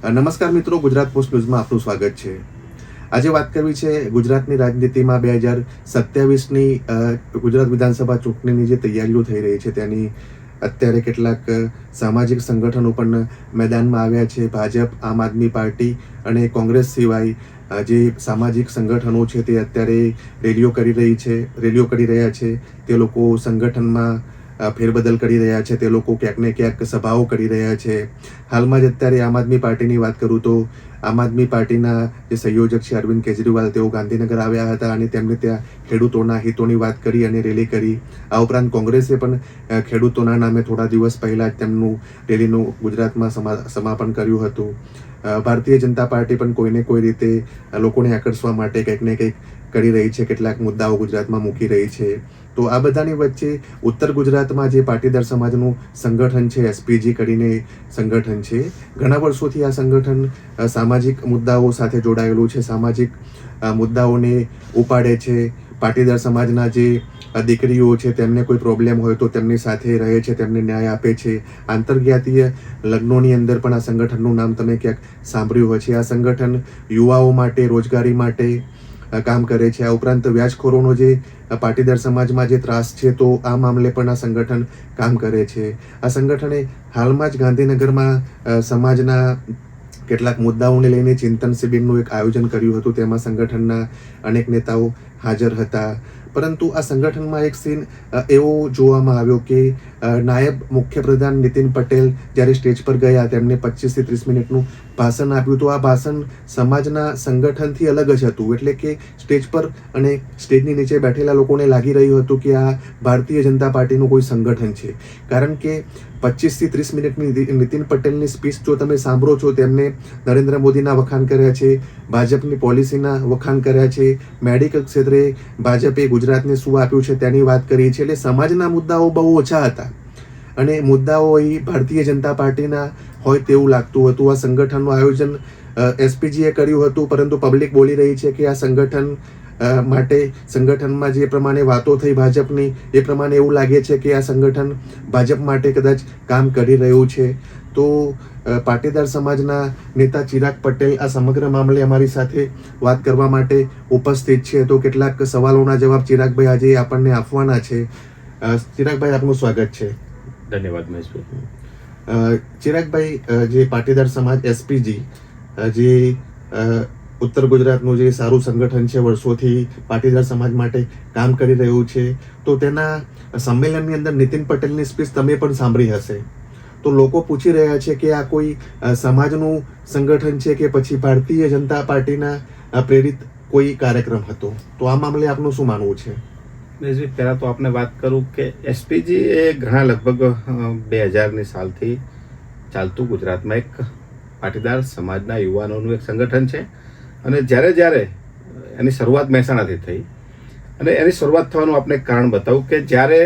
નમસ્કાર મિત્રો, ગુજરાત પોસ્ટ ન્યૂઝમાં આપનું સ્વાગત છે. આજે વાત કરવી છે ગુજરાતની રાજનીતિમાં 2027ની ગુજરાત વિધાનસભા ચૂંટણીની જે તૈયારીઓ થઈ રહી છે તેની અત્યારે કેટલાક સામાજિક સંગઠનો પણ મેદાનમાં આવ્યા છે. ભાજપ, આમ આદમી પાર્ટી અને કોંગ્રેસ સિવાય જે સામાજિક સંગઠનો છે તે અત્યારે રેલીઓ કરી રહ્યા છે. તે લોકો સંગઠનમાં ફેરબદલ કરી રહ્યા છે. તે લોકો ક્યાંક ને ક્યાંક સભાઓ કરી રહ્યા છે. હાલમાં જ અત્યારે આમ આદમી પાર્ટીની વાત કરું તો આમ આદમી પાર્ટીના જે સંયોજક છે અરવિંદ કેજરીવાલ, તેઓ ગાંધીનગર આવ્યા હતા અને તેમને ત્યાં ખેડૂતોના હિતોની વાત કરી અને રેલી કરી. આ ઉપરાંત કોંગ્રેસે પણ ખેડૂતોના નામે થોડા દિવસ પહેલા જ તેમનું રેલીનું ગુજરાતમાં સમાપન કર્યું હતું. ભારતીય જનતા પાર્ટી પણ કોઈને કોઈ રીતે લોકોને આકર્ષવા માટે કંઈક ને કંઈક કરી રહી છે. કેટલાક મુદ્દાઓ ગુજરાતમાં મૂકી રહી છે. તો આ બધાની વચ્ચે ઉત્તર ગુજરાતમાં જે પાટીદાર સમાજનું સંગઠન છે, એસપીજી કરીને સંગઠન છે, ઘણા વર્ષોથી આ સંગઠન સામાજિક મુદ્દાઓ સાથે જોડાયેલું છે. સામાજિક મુદ્દાઓને ઉપાડે છે. પાટીદાર સમાજના જે દીકરીઓ છે તેમને કોઈ પ્રોબ્લેમ હોય તો તેમની સાથે રહે છે, તેમને ન્યાય આપે છે. આંતરજ્ઞાતીય લગ્નોની અંદર પણ આ સંગઠનનું નામ તમે ક્યાંક સાંભળ્યું હોય છે. આ સંગઠન યુવાઓ માટે, રોજગારી માટે કામ કરે છે. આ ઉપરાંત વ્યાજખોરોનો જે પાટીદાર સમાજમાં જે ત્રાસ છે તો આ મામલે પણ આ સંગઠન કામ કરે છે. આ સંગઠને હાલમાં જ ગાંધીનગરમાં સમાજના કેટલાક મુદ્દાઓને લઈને ચિંતન શિબિરનું એક આયોજન કર્યું હતું. તેમાં સંગઠનના અનેક નેતાઓ હાજર હતા. પરંતુ આ સંગઠનમાં એક સીન એવો જોવામાં આવ્યો કે નાયબ મુખ્યપ્રધાન નીતિન પટેલ જ્યારે સ્ટેજ પર ગયા, તેમને 25 થી 30 મિનિટનું ભાષણ આપ્યું. તો આ ભાષણ સમાજના સંગઠનથી અલગ જ હતું. એટલે કે સ્ટેજ પર અને સ્ટેજની નીચે બેઠેલા લોકોને લાગી રહ્યું હતું કે આ ભારતીય જનતા પાર્ટીનું કોઈ સંગઠન છે. કારણ કે 25 થી 30 મિનિટની નીતિન પટેલની સ્પીચ જો તમે સાંભળો છો, તેમને નરેન્દ્ર મોદીના વખાણ કર્યા છે, ભાજપની પોલિસીના વખાણ કર્યા છે, મેડિકલ ક્ષેત્રે ભાજપે ગુજરાતને શું આપ્યું છે તેની વાત કરી છે. એટલે સમાજના મુદ્દાઓ બહુ ઓછા હતા અને મુદ્દાઓ અહીં ભારતીય જનતા પાર્ટીના હોય તેવું લાગતું હતું. આ સંગઠનનું આયોજન એસપીજીએ કર્યું હતું, પરંતુ પબ્લિક બોલી રહી છે કે આ સંગઠન માટે સંગઠનમાં જે પ્રમાણે વાતો થઈ ભાજપની, એ પ્રમાણે એવું લાગે છે કે આ સંગઠન ભાજપ માટે કદાચ કામ કરી રહ્યું છે. તો પાટીદાર સમાજના નેતા ચિરાગ પટેલ આ સમગ્ર મામલે અમારી સાથે વાત કરવા માટે ઉપસ્થિત છે. તો કેટલાક સવાલોના જવાબ ચિરાગભાઈ આજે આપણને આપવાના છે. ચિરાગભાઈ, આપનું સ્વાગત છે. ધન્યવાદ મહેશભાઈ. ચિરાગભાઈ, જે પાટીદાર સમાજ એસપીજી જે ઉત્તર ગુજરાતનું જે સારું સંગઠન છે, વર્ષોથી પાટીદાર સમાજ માટે કામ કરી રહ્યું છે, તો તેના સંમેલનની અંદર નીતિન પટેલની સ્પીચ તમે પણ સાંભળી હશે. તો લોકો પૂછી રહ્યા છે કે આ કોઈ સમાજનું સંગઠન છે કે પછી ભારતીય જનતા પાર્ટીના પ્રેરિત કોઈ કાર્યક્રમ હતો. તો આ મામલે આપનું શું માનવું છે? મહેશભાઈ, પહેલાં તો આપને વાત કરું કે એસપીજી એ ઘણા લગભગ 2000ની સાલથી ચાલતું ગુજરાતમાં એક પાટીદાર સમાજના યુવાનોનું એક સંગઠન છે. અને જ્યારે એની શરૂઆત મહેસાણાથી થઈ, અને એની શરૂઆત થવાનું આપણે એક કારણ બતાવું કે જ્યારે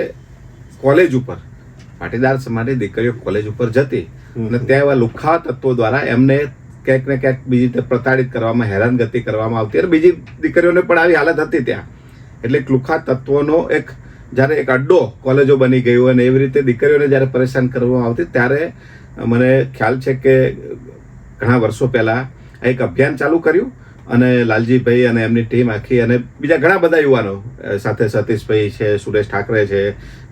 કોલેજ ઉપર પાટીદાર સમાજની દીકરીઓ કોલેજ ઉપર જતી અને ત્યાં એવા લુખ્ખા તત્વો દ્વારા એમને ક્યાંક ને ક્યાંક બીજી રીતે પ્રતાડિત કરવામાં, હેરાનગતિ કરવામાં આવતી, અને બીજી દીકરીઓને પણ આવી હાલત હતી ત્યાં. એટલે લુખ્ખા તત્વોનો જ્યારે એક અડ્ડો કોલેજો બની ગયો અને એવી રીતે દીકરીઓને જ્યારે પરેશાન કરવામાં આવતી, ત્યારે મને ખ્યાલ છે કે ઘણા વર્ષો પહેલાં એક અભિયાન ચાલુ કર્યું અને લાલજીભાઈ અને એમની ટીમ આખી અને બીજા ઘણા બધા યુવાનો સાથે, સતીશભાઈ છે, સુરેશ ઠાકરે છે,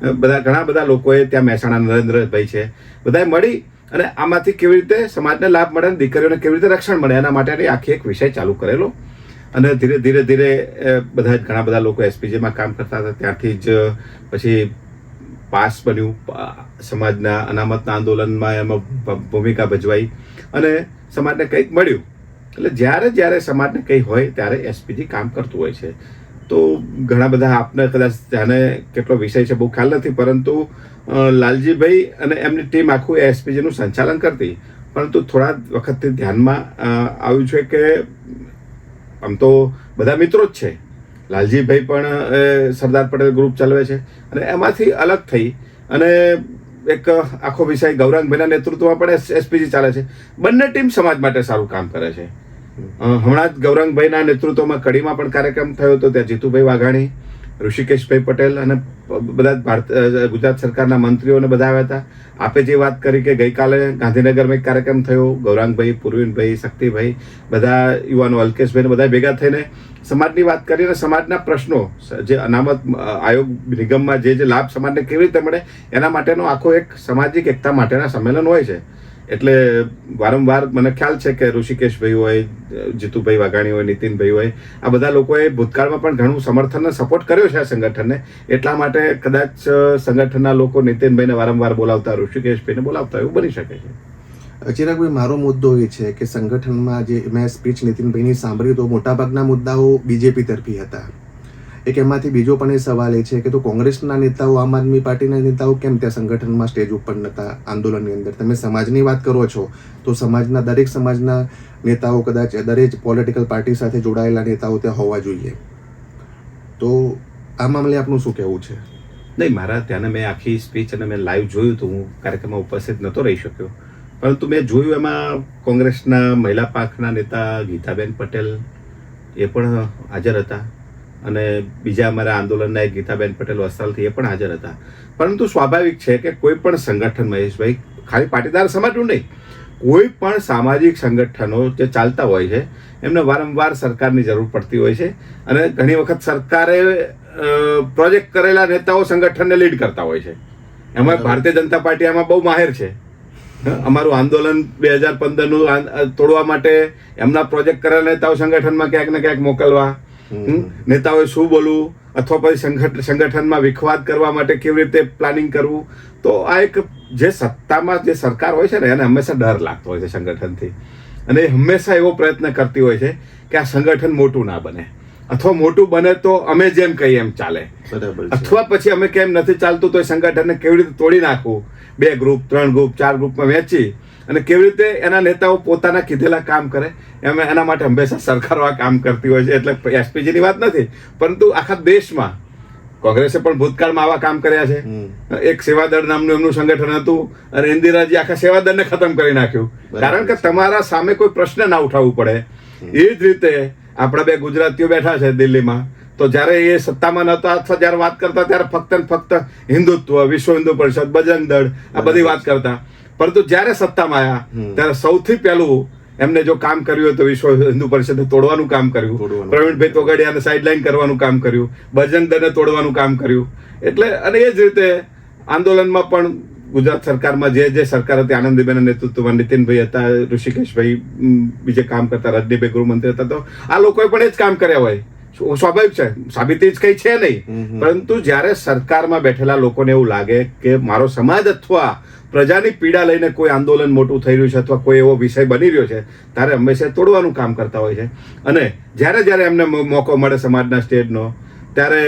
ઘણા બધા લોકોએ ત્યાં મહેસાણા નરેન્દ્રભાઈ છે, બધાએ મળી અને આમાંથી કેવી રીતે સમાજને લાભ મળે અને દીકરીઓને કેવી રીતે રક્ષણ મળે એના માટેની આખી એક વિષય ચાલુ કરેલો. અને ધીરે ધીરે ઘણા બધા લોકો એસપીજીમાં કામ કરતા હતા. ત્યાંથી જ પછી પાસ બન્યું, સમાજના અનામતના આંદોલનમાં એમાં ભૂમિકા ભજવાઈ અને સમાજને કંઈક મળ્યું. એટલે જ્યારે સમાજને કંઈ હોય ત્યારે એસપીજી કામ કરતું હોય છે. તો ઘણા બધા આપને કદાચ ધ્યાને કેટલો વિષય છે બહુ ખ્યાલ નથી, પરંતુ લાલજીભાઈ અને એમની ટીમ આખું એસપીજીનું સંચાલન કરતી. પરંતુ થોડા વખતથી ધ્યાનમાં આવ્યું છે કે આમ તો બધા મિત્રો જ છે. લાલજીભાઈ પણ સરદાર પટેલ ગ્રુપ ચલાવે છે અને એમાંથી અલગ થઈ અને એક આખો વિષય ગૌરાંગભાઈના નેતૃત્વમાં પણ એસપીજી ચાલે છે. બંને ટીમ સમાજ માટે સારું કામ કરે છે. હમણાં જ ગૌરાંગભાઈના નેતૃત્વમાં કડીમાં પણ કાર્યક્રમ થયો હતો. ત્યાં જીતુભાઈ વાઘાણી ઋષિકેશભાઈ પટેલ અને બધા ગુજરાત સરકારના મંત્રીઓને બધા આવ્યા હતા. આપે જે વાત કરી કે ગઈકાલે ગાંધીનગરમાં એક કાર્યક્રમ થયો, ગૌરાંગભાઈ, પૂર્વીનભાઈ, શક્તિભાઈ, બધા યુવાનો, અલ્કેશભાઈને બધા ભેગા થઈને સમાજની વાત કરી અને સમાજના પ્રશ્નો, જે અનામત આયોગ નિગમમાં જે લાભ સમાજને કેવી રીતે મળે એના માટેનો આખો એક સામાજિક એકતા માટેના સંમેલન હોય છે. એટલે વારંવાર મને ખ્યાલ છે કે ઋષિકેશભાઈ હોય, જીતુભાઈ વાઘાણી હોય, નીતિનભાઈ હોય, આ બધા લોકોએ ભૂતકાળમાં પણ ઘણું સમર્થન અને સપોર્ટ કર્યો છે આ સંગઠનને. એટલા માટે કદાચ સંગઠનના લોકો નીતિનભાઈને વારંવાર બોલાવતા, ઋષિકેશભાઈને બોલાવતા એવું બની શકે છે. ચિરાગભાઈ, મારો મુદ્દો એ છે કે સંગઠનમાં જે મેં સ્પીચ નીતિનભાઈની સાંભળી તો મોટાભાગના મુદ્દાઓ બીજેપી તરફી હતા. એક એમાંથી બીજો પણ એ સવાલ એ છે કે તો કોંગ્રેસના નેતાઓ, આમ આદમી પાર્ટીના નેતાઓ કેમ ત્યાં સંગઠનમાં સ્ટેજ ઉપર નહોતા આંદોલનની અંદર? તમે સમાજની વાત કરો છો તો સમાજના દરેક સમાજના નેતાઓ, કદાચ દરેક પોલિટિકલ પાર્ટી સાથે જોડાયેલા નેતાઓ ત્યાં હોવા જોઈએ. તો આ મામલે આપનું શું કહેવું છે? નહીં, મારા ત્યાંને મેં આખી સ્પીચ અને મેં લાઈવ જોયું હતું. હું કાર્યક્રમમાં ઉપસ્થિત નહોતો રહી શક્યો, પરંતુ મેં જોયું એમાં કોંગ્રેસના મહિલા પાંખના નેતા ગીતાબેન પટેલ એ પણ હાજર હતા અને બીજા અમારા આંદોલનના એક ગીતાબેન પટેલ વસ્ત્રાલથી એ પણ હાજર હતા. પરંતુ સ્વાભાવિક છે કે કોઈ પણ સંગઠન, મહેશભાઈ, ખાલી પાટીદાર સમાજનું નહીં, કોઈ પણ સામાજિક સંગઠનો જે ચાલતા હોય છે એમને વારંવાર સરકારની જરૂર પડતી હોય છે અને ઘણી વખત સરકારે પ્રોજેક્ટ કરેલા નેતાઓ સંગઠનને લીડ કરતા હોય છે. એમાં ભારતીય જનતા પાર્ટી આમાં બહુ માહેર છે. અમારું આંદોલન 2015નું તોડવા માટે એમના પ્રોજેક્ટ કરેલા નેતાઓ સંગઠનમાં ક્યાંક ને ક્યાંક મોકલવા, નેતાઓએ શું બોલવું અથવા પછી સંગઠનમાં વિખવાદ કરવા માટે કેવી રીતે પ્લાનિંગ કરવું. તો આ એક જે સત્તામાં જે સરકાર હોય છે ને એને હંમેશા ડર લાગતો હોય છે સંગઠનથી, અને એ હંમેશા એવો પ્રયત્ન કરતી હોય છે કે આ સંગઠન મોટું ના બને, અથવા મોટું બને તો અમે જેમ કહીએ એમ ચાલે, અથવા પછી અમે કેમ નથી ચાલતું તો એ સંગઠનને કેવી રીતે તોડી નાખવું, 2 ગ્રુપ, 3 ગ્રુપ, 4 ગ્રુપમાં વહેંચી અને કેવી રીતે એના નેતાઓ પોતાના કીધેલા કામ કરે, એના માટે હંમેશા સરકારો આ કામ કરતી હોય છે. એટલે એસપીજીની વાત નથી, પરંતુ આખા દેશમાં કોંગ્રેસે પણ ભૂતકાળમાં આવા કામ કર્યા છે. એક સેવાદળ નામનું એમનું સંગઠન હતું અને ઇન્દિરાજી આખા સેવાદળને ખતમ કરી નાખ્યું, કારણ કે તમારા સામે કોઈ પ્રશ્ન ના ઉઠાવવું પડે. એ જ રીતે આપણા 2 ગુજરાતીઓ બેઠા છે દિલ્હીમાં, તો જ્યારે એ સત્તામાં નહોતા અથવા જ્યારે વાત કરતા ત્યારે ફક્ત ને ફક્ત હિન્દુત્વ, વિશ્વ હિન્દુ પરિષદ, બજરંગ દળ આ બધી વાત કરતા. પરંતુ જ્યારે સત્તામાં આવ્યા ત્યારે સૌથી પહેલું એમને જો કામ કર્યું તો વિશ્વ હિન્દુ પરિષદને તોડવાનું કામ કર્યું, પ્રવીણભાઈ તોગડિયાને સાઇડલાઇન કરવાનું કામ કર્યું, બજરંગ દળને તોડવાનું કામ કર્યું. એટલે અને એ જ રીતે આંદોલનમાં પણ ગુજરાત સરકારમાં જે સરકાર હતી, આનંદીબેનના નેતૃત્વમાં નીતિનભાઈ હતા, ઋષિકેશભાઈ બીજે કામ કરતા, રજનીભાઈ ગૃહમંત્રી હતા, તો આ લોકોએ પણ એ જ કામ કર્યા હોય. સ્વાભાવિક છે, સાબિતી જ કઈ છે નહીં. પરંતુ જ્યારે સરકારમાં બેઠેલા લોકોને એવું લાગે કે મારો સમાજ અથવા પ્રજાની પીડા લઈને કોઈ આંદોલન મોટું થઈ રહ્યું છે અથવા કોઈ એવો વિષય બની રહ્યો છે, ત્યારે હંમેશા તોડવાનું કામ કરતા હોય છે. અને જ્યારે એમને મોકો મળે સમાજના સ્ટેજનો, ત્યારે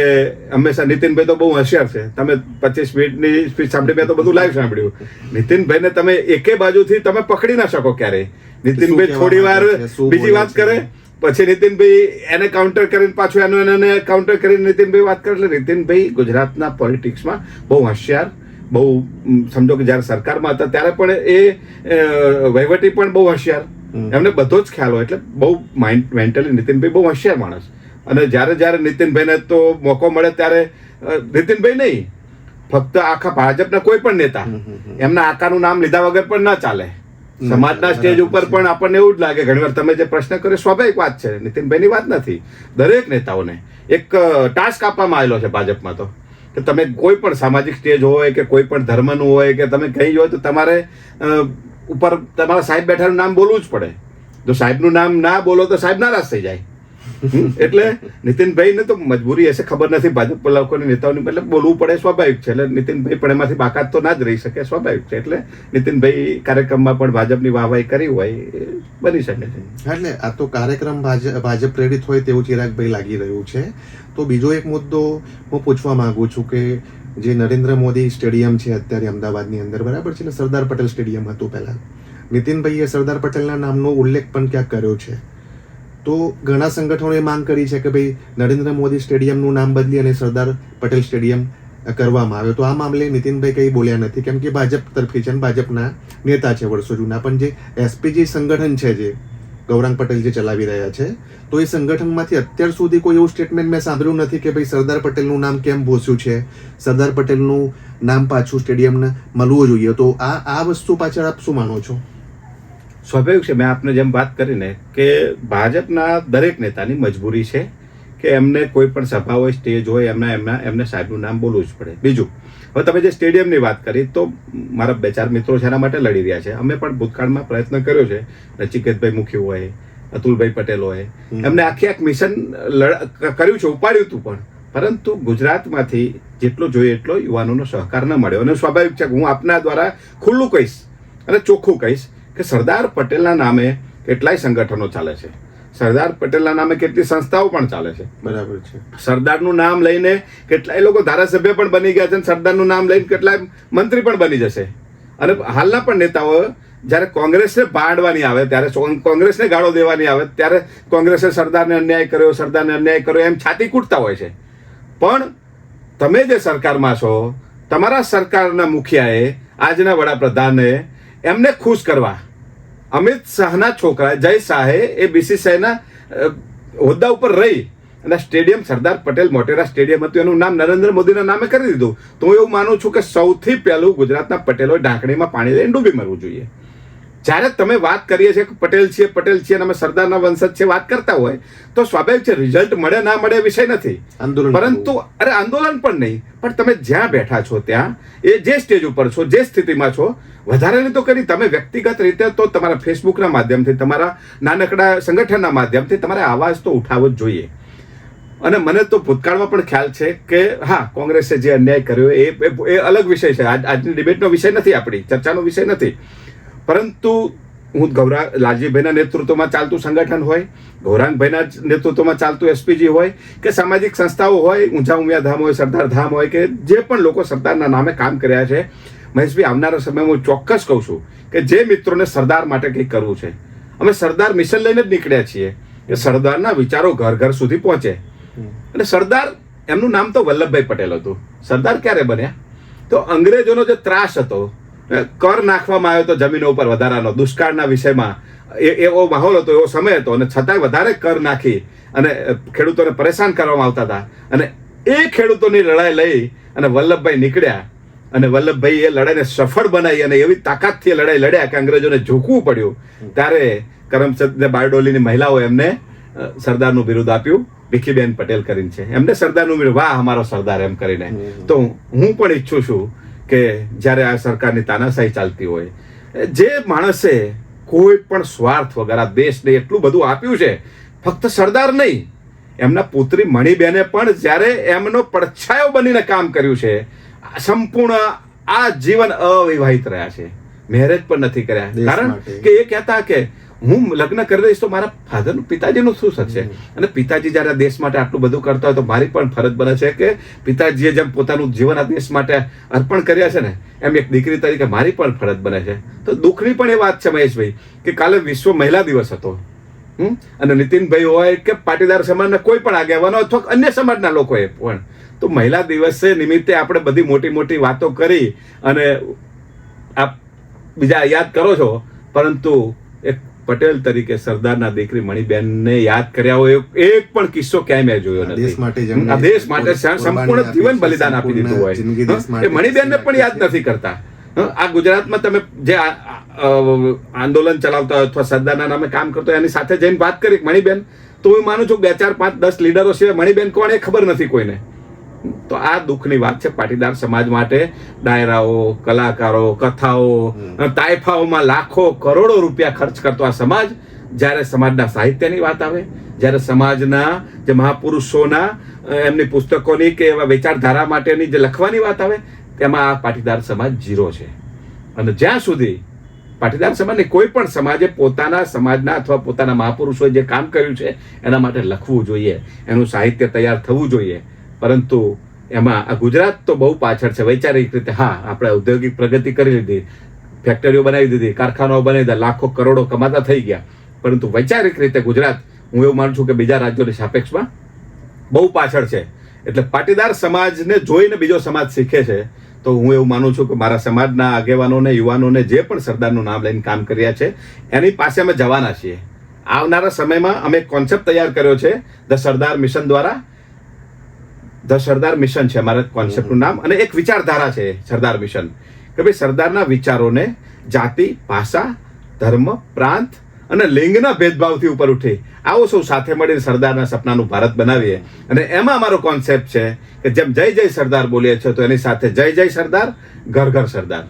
હંમેશા નીતિનભાઈ તો બહુ હોશિયાર છે. તમે 25 મિનિટની સ્પીચ સાંભળી, મેં તો બધું લાઈવ સાંભળ્યું. નીતિનભાઈને તમે એકે બાજુથી તમે પકડી ના શકો ક્યારેય. નીતિનભાઈ થોડી વાર બીજી વાત કરે, પછી નીતિનભાઈ એને કાઉન્ટર કરીને પાછું એને કાઉન્ટર કરીને નીતિનભાઈ વાત કરે. એટલે નીતિનભાઈ ગુજરાતના પોલિટિક્સમાં બહુ હોશિયાર, બહુ સમજો કે જ્યારે સરકારમાં હતા ત્યારે પણ એ વહીવટી પણ બહુ હોશિયાર, એમને બધો જ ખ્યાલ હોય. એટલે બહુ મેન્ટલી નીતિનભાઈ બહુ હોશિયાર માણસ. અને જ્યારે નીતિનભાઈને તો મોકો મળે ત્યારે નીતિનભાઈ નહીં, ફક્ત આખા ભાજપના કોઈ પણ નેતા એમના આકાનું નામ લીધા વગર પણ ના ચાલે. સમાજના સ્ટેજ ઉપર પણ આપણને એવું જ લાગે ઘણીવાર, તમે જે પ્રશ્ન કર્યો સ્વાભાવિક વાત છે, નીતિનભાઈની વાત નથી. દરેક નેતાઓને એક ટાસ્ક આપવામાં આવેલો છે ભાજપમાં તો, કે તમે કોઈ પણ સામાજિક સ્ટેજ હોય કે કોઈ પણ ધર્મનું હોય કે તમે કઈ હોય તો તમારે ઉપર તમારા સાહેબ બેઠાનું નામ બોલવું જ પડે. જો સાહેબનું નામ ના બોલો તો સાહેબ નારાજ થઈ જાય. એટલે નીતિનભાઈને તો મજબૂરી હશે, ખબર નથી, ભાજપ લોકોની નેતાઓની, એટલે બોલવું પડે, સ્વાભાવિક છે. એટલે નીતિનભાઈ પણ એમાંથી બાકાત તો ના જ રહી શકે, સ્વાભાવિક છે. એટલે નીતિનભાઈ કાર્યક્રમમાં પણ ભાજપની વાહવાહી કરી હોય બની શકે છે. એટલે આ તો કાર્યક્રમ ભાજપ પ્રેરિત હોય તેવું ચિરાગભાઈ લાગી રહ્યું છે. તો બીજો એક મુદ્દો હું પૂછવા માંગુ છું કે જે નરેન્દ્ર મોદી સ્ટેડિયમ છે અત્યારે અમદાવાદની અંદર, બરાબર છે, સરદાર પટેલ સ્ટેડિયમ હતું પહેલા, નીતિનભાઈએ સરદાર પટેલના નામનો ઉલ્લેખ પણ ક્યાંક કર્યો છે. તો ઘણા સંગઠનોએ માંગ કરી છે કે ભાઈ નરેન્દ્ર મોદી સ્ટેડિયમનું નામ બદલી અને સરદાર પટેલ સ્ટેડિયમ કરવામાં આવે. તો આ મામલે નીતિનભાઈ કંઈ બોલ્યા નથી, કેમ કે ભાજપ તરફી છે અને ભાજપના નેતા છે વર્ષો જૂના. પણ જે એસપીજી સંગઠન છે, જે ગૌરાંગ પટેલ જે ચલાવી રહ્યા છે, તો એ સંગઠનમાંથી અત્યાર સુધી કોઈ એવું સ્ટેટમેન્ટ મેં સાંભળ્યું નથી કે ભાઈ સરદાર પટેલનું નામ કેમ ભૂસ્યું છે, સરદાર પટેલનું નામ પાછું સ્ટેડિયમને મળવું જોઈએ. તો આ વસ્તુ પાછળ આપ શું માનો છો? સ્વાભાવિક છે, મેં આપને જેમ વાત કરીને કે ભાજપના દરેક નેતાની મજબૂરી છે કે એમને કોઈ પણ સભા હોય, સ્ટેજ હોય, એમને સાહેબનું નામ બોલવું જ પડે. બીજું, હવે તમે જે સ્ટેડિયમની વાત કરી, તો મારા 2-4 મિત્રો છે એના માટે લડી રહ્યા છે. અમે પણ ભૂતકાળમાં પ્રયત્ન કર્યો છે. નચિકેતભાઈ મુખી હોય, અતુલભાઈ પટેલ હોય, એમને આખી મિશન કર્યું છે, ઉપાડ્યું હતું, પણ પરંતુ ગુજરાતમાંથી જેટલો જોઈએ એટલો યુવાનોનો સહકાર ન મળ્યો. અને સ્વાભાવિક છે કે હું આપના દ્વારા ખુલ્લું કહીશ અને ચોખ્ખું કહીશ કે સરદાર પટેલના નામે કેટલાય સંગઠનો ચાલે છે, સરદાર પટેલના નામે કેટલી સંસ્થાઓ પણ ચાલે છે. બરાબર છે. સરદારનું નામ લઈને કેટલાય લોકો ધારાસભ્ય પણ બની ગયા છે, અને સરદારનું નામ લઈને કેટલાય મંત્રી પણ બની જશે. અને હાલના પણ નેતાઓ જ્યારે કોંગ્રેસને ભાંડવાની આવે, ત્યારે કોંગ્રેસને ગાળો દેવાની આવે, ત્યારે કોંગ્રેસે સરદારને અન્યાય કર્યો એમ છાતી કૂટતા હોય છે. પણ તમે જે સરકારમાં છો, તમારા સરકારના મુખિયાએ, આજના વડાપ્રધાને એમને ખુશ કરવા અમિત શાહના છોકરા જય શાહે એ BCCIના હોદ્દા ઉપર રહી અને સ્ટેડિયમ સરદાર પટેલ મોટેરા સ્ટેડિયમ હતું, એનું નામ નરેન્દ્ર મોદીના નામે કરી દીધું. તો હું એવું માનું છું કે સૌથી પહેલું ગુજરાતના પટેલોએ ઢાંકણીમાં પાણી લઈને ડૂબી મરવું જોઈએ. જ્યારે તમે વાત કરીએ છીએ કે પટેલ છીએ અને અમે સરદારના વંશજ છે વાત કરતા હોય, તો સ્વાભાવિક છે રિઝલ્ટ મળે ના મળે વિષય નથી, પરંતુ આંદોલન પણ નહીં, પણ તમે જ્યાં બેઠા છો ત્યાં, એ જે સ્ટેજ ઉપર છો, જે સ્થિતિમાં છો, વધારે તો કરી તમે વ્યક્તિગત રીતે તો તમારા ફેસબુકના માધ્યમથી, તમારા નાનકડા સંગઠનના માધ્યમથી તમારે અવાજ તો ઉઠાવવો જ જોઈએ. અને મને તો ભૂતકાળમાં પણ ખ્યાલ છે કે હા, કોંગ્રેસે જે અન્યાય કર્યો એ અલગ વિષય છે, આજની ડિબેટનો વિષય નથી, આપણી ચર્ચાનો વિષય નથી. પરંતુ હું લાલજીભાઈના નેતૃત્વમાં ચાલતું સંગઠન હોય, ગૌરાંગભાઈના નેતૃત્વમાં ચાલતું SPG હોય, કે સામાજિક સંસ્થાઓ હોય, ઊંઝા ઉમિયાધામ હોય, સરદાર ધામ હોય, કે જે પણ લોકો સરદારના નામે કામ કર્યા છે, મહેશભાઈ, આવનારા સમયમાં હું ચોક્કસ કહું છું કે જે મિત્રોને સરદાર માટે કંઈક કરવું છે, અમે સરદાર મિશન લઈને જ નીકળ્યા છીએ કે સરદારના વિચારો ઘર ઘર સુધી પહોંચે. અને સરદાર, એમનું નામ તો વલ્લભભાઈ પટેલ હતું. સરદાર ક્યારે બન્યા? તો અંગ્રેજોનો જે ત્રાસ હતો, કર નાખવામાં આવ્યો હતો જમીનો ઉપર વધારાનો, દુષ્કાળના વિષયમાં એવો માહોલ હતો, એવો સમય હતો, અને છતાંય વધારે કર નાખી અને ખેડૂતોને પરેશાન કરવામાં આવતા હતા. અને એ ખેડૂતોની લડાઈ લઈ અને વલ્લભભાઈ નીકળ્યા, અને વલ્લભભાઈ એ લડાઈને સફળ બનાવી અને એવી તાકાતથી એ લડાઈ લડ્યા કે અંગ્રેજોને ઝૂકવું પડ્યું. ત્યારે કરમચંદ બારડોલીની મહિલાઓ એમને સરદારનું બિરુદ આપ્યું, ભીખીબેન પટેલ કરીને છે, એમને સરદારનું બિરુદ, વાહ અમારો સરદાર એમ કરીને. તો હું પણ ઈચ્છું છું કે જ્યારે આ સરકારની તાનાશાહી ચાલતી હોય, જે માણસે કોઈ પણ સ્વાર્થ વગર આ દેશને એટલું બધું આપ્યું છે, ફક્ત સરદાર નહીં, એમના પુત્રી મણિબેને પણ જ્યારે એમનો પડછાયો બનીને કામ કર્યું છે, સંપૂર્ણ આ જીવન અવિવાહિત રહ્યા છે, મેરેજ પણ નથી કર્યા, કારણ કે એ કહેતા કે હું લગ્ન કરી દઈશ તો મારા ફાધરનું, પિતાજીનું શું થશે? અને પિતાજી જ્યારે દેશ માટે આટલું બધું કરતા હોય તો મારી પણ ફરજ બને છે કે પિતાજીએ જેમ પોતાનું જીવન આ દેશ માટે અર્પણ કર્યા છે ને, એમ એક દીકરી તરીકે મારી પણ ફરજ બને છે. તો દુઃખની પણ એ વાત છે મહેશભાઈ કે કાલે વિશ્વ મહિલા દિવસ હતો, અને નીતિનભાઈ હોય કે પાટીદાર સમાજના કોઈ પણ આગેવાનો અથવા અન્ય સમાજના લોકોએ પણ, તો મહિલા દિવસે નિમિત્તે આપણે બધી મોટી મોટી વાતો કરી અને આપ બીજા યાદ કરો છો, પરંતુ એક પટેલ તરીકે સરદારના દીકરી મણિબેનને યાદ કર્યા હોય એક પણ કિસ્સો ક્યાંય મેં જોયો નથી. આ દેશ માટે સંપૂર્ણ જીવન બલિદાન આપી દીધું હોય, એ મણિબેનને પણ યાદ નથી કરતા. આ ગુજરાતમાં તમે જે આંદોલન ચલાવતા હોય અથવા સરદારના નામે કામ કરતો હોય, એની સાથે જઈને વાત કરી મણિબેન, તો હું માનું છું 2, 4, 5, 10 લીડરો સિવાય મણિબેન કોણ એ ખબર નથી કોઈને. તો આ દુઃખની વાત છે પાટીદાર સમાજ માટે. ડાયરાઓ, કલાકારો, કથાઓ, તાઇફાઓમાં લાખો કરોડો રૂપિયા ખર્ચ કરતો આ સમાજ, જ્યારે સમાજના સાહિત્યની વાત આવે, જ્યારે સમાજના જે મહાપુરુષોના એમની પુસ્તકોની કે એવા વિચારધારા માટેની જે લખવાની વાત આવે, તેમાં આ પાટીદાર સમાજ ઝીરો છે. અને જ્યાં સુધી પાટીદાર સમાજની કોઈ પણ સમાજે પોતાના સમાજના અથવા પોતાના મહાપુરુષોએ જે કામ કર્યું છે એના માટે લખવું જોઈએ, એનું સાહિત્ય તૈયાર થવું જોઈએ. પરંતુ એમાં આ ગુજરાત તો બહુ પાછળ છે વૈચારિક રીતે. હા, આપણે ઔદ્યોગિક પ્રગતિ કરી લીધી, ફેક્ટરીઓ બનાવી દીધી, કારખાનાઓ બનાવી દીધા, લાખો કરોડો કમાતા થઈ ગયા, પરંતુ વૈચારિક રીતે ગુજરાત, હું એવું માનું છું કે બીજા રાજ્યોની સાપેક્ષમાં બહુ પાછળ છે. એટલે પાટીદાર સમાજને જોઈને બીજો સમાજ શીખે છે. તો હું એવું માનું છું કે મારા સમાજના આગેવાનોને, યુવાનોને જે પણ સરદારનું નામ લઈને કામ કર્યા છે, એની પાસે અમે જવાના છીએ. આવનારા સમયમાં અમે એક કોન્સેપ્ટ તૈયાર કર્યો છે ધ સરદાર મિશન દ્વારા. ધ સરદાર મિશન છે અમારા કોન્સેપ્ટનું નામ, અને એક વિચારધારા છે સરદાર મિશન, કે ભાઈ સરદારના વિચારોને જાતિ, ભાષા, ધર્મ, પ્રાંત અને લિંગના ભેદભાવથી ઉપર ઉઠી આવો સૌ સાથે મળીને સરદારના સપનાનું ભારત બનાવીએ. અને એમાં અમારો કોન્સેપ્ટ છે કે જેમ જય જય સરદાર બોલીએ છીએ તો એની સાથે જય જય સરદાર, ઘર ઘર સરદાર.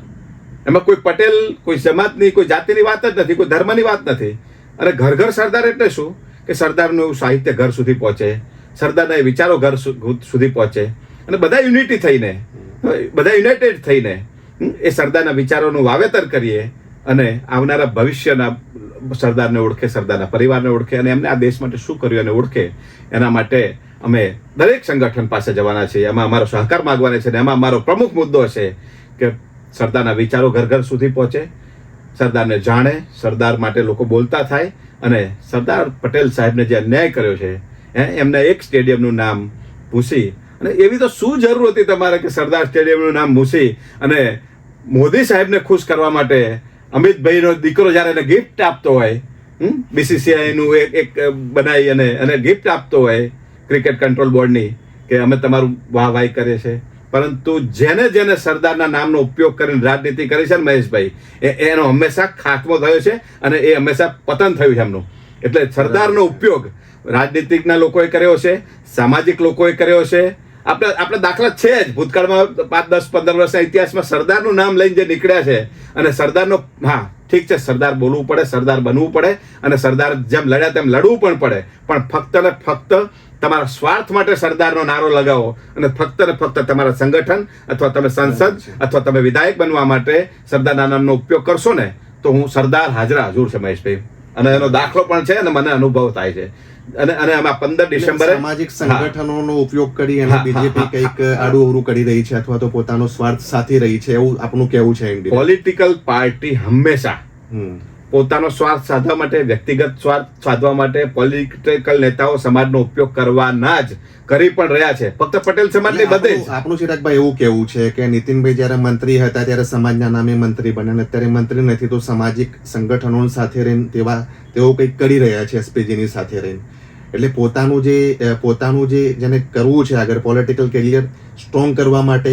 એમાં કોઈ પટેલ, કોઈ સમાજની, કોઈ જાતિની વાત જ નથી, કોઈ ધર્મની વાત નથી. અને ઘર ઘર સરદાર એટલે શું કે સરદારનું એવું સાહિત્ય ઘર સુધી પહોંચે, સરદારના એ વિચારો ઘર સુધી પહોંચે, અને બધા યુનિટી થઈને, બધા યુનાઇટેડ થઈને એ સરદારના વિચારોનું વાવેતર કરીએ અને આવનારા ભવિષ્યના સરદારને ઓળખે, સરદારના પરિવારને ઓળખે, અને એમને આ દેશ માટે શું કર્યું એને ઓળખે. એના માટે અમે દરેક સંગઠન પાસે જવાના છીએ, એમાં અમારો સહકાર માગવાના છે. અને એમાં અમારો પ્રમુખ મુદ્દો છે કે સરદારના વિચારો ઘર ઘર સુધી પહોંચે, સરદારને જાણે, સરદાર માટે લોકો બોલતા થાય, અને સરદાર પટેલ સાહેબને જે અન્યાય કર્યો છે એમને એક સ્ટેડિયમનું નામ ભૂસી, અને એવી તો શું જરૂર હતી તમારે કે સરદાર સ્ટેડિયમનું નામ ભૂસી અને મોદી સાહેબને ખુશ કરવા માટે અમિતભાઈનો દીકરો જ્યારે એને ગિફ્ટ આપતો હોય, બીસીસીઆઈનું એક બનાવી અને ગિફ્ટ આપતો હોય ક્રિકેટ કંટ્રોલ બોર્ડની, કે અમે તમારું વાહવાહી કરીએ છીએ. પરંતુ જેને સરદારના નામનો ઉપયોગ કરીને રાજનીતિ કરી છે ને મહેશભાઈ, એનો હંમેશા ખાત્મો થયો છે અને એ હંમેશા પતન થયું છે એમનું. એટલે સરદારનો ઉપયોગ રાજનીતિકના લોકોએ કર્યો છે, સામાજિક લોકોએ કર્યો છે. આપણે દાખલા છે જ ભૂતકાળમાં 5, 10, 15 વર્ષના ઇતિહાસમાં સરદારનું નામ લઈને જે નીકળ્યા છે. અને સરદારનો, હા ઠીક છે, સરદાર બોલવું પડે, સરદાર બનવું પડે, અને સરદાર જેમ લડ્યા તેમ લડવું પણ પડે, પણ ફક્ત ને ફક્ત તમારા સ્વાર્થ માટે સરદારનો નારો લગાવો અને ફક્ત ને ફક્ત તમારા સંગઠન અથવા તમે સંસદ અથવા તમે વિધાયક બનવા માટે સરદારના નામનો ઉપયોગ કરશો ને તો હું સરદાર હાજરા હજુર છે મહેશભાઈ, અને એનો દાખલો પણ છે અને મને અનુભવ થાય છે. અને આમાં 15 ડિસેમ્બરે સામાજિક સંગઠનોનો ઉપયોગ કરી અને બીજેપી કંઈક આડું અવળું કરી રહી છે અથવા તો પોતાનો સ્વાર્થ સાધી રહી છે, એવું આપનું કહેવું છે? પોલિટિકલ પાર્ટી હંમેશા પોતાનો સ્વાર્થ સાધવા માટે, વ્યક્તિગત સ્વાર્થ સાધવા માટે પોલિટિકલ નેતાઓ સમાજનો ઉપયોગ કરવાના જ કરી પણ રહ્યા છે. ફક્ત પટેલ સમાજની બધે જ. આપણું ચિરાગભાઈ એવું કેવું છે કે નીતિનભાઈ જયારે મંત્રી હતા ત્યારે સમાજના નામે મંત્રી બન્યા, અત્યારે મંત્રી નથી તો સામાજિક સંગઠનો સાથે રહીને તેઓ કંઈક કરી રહ્યા છે એસપીજીની સાથે રહીને. એટલે પોતાનું જે જેને કરવું છે આગળ પોલિટિકલ કેરિયર સ્ટ્રોંગ કરવા માટે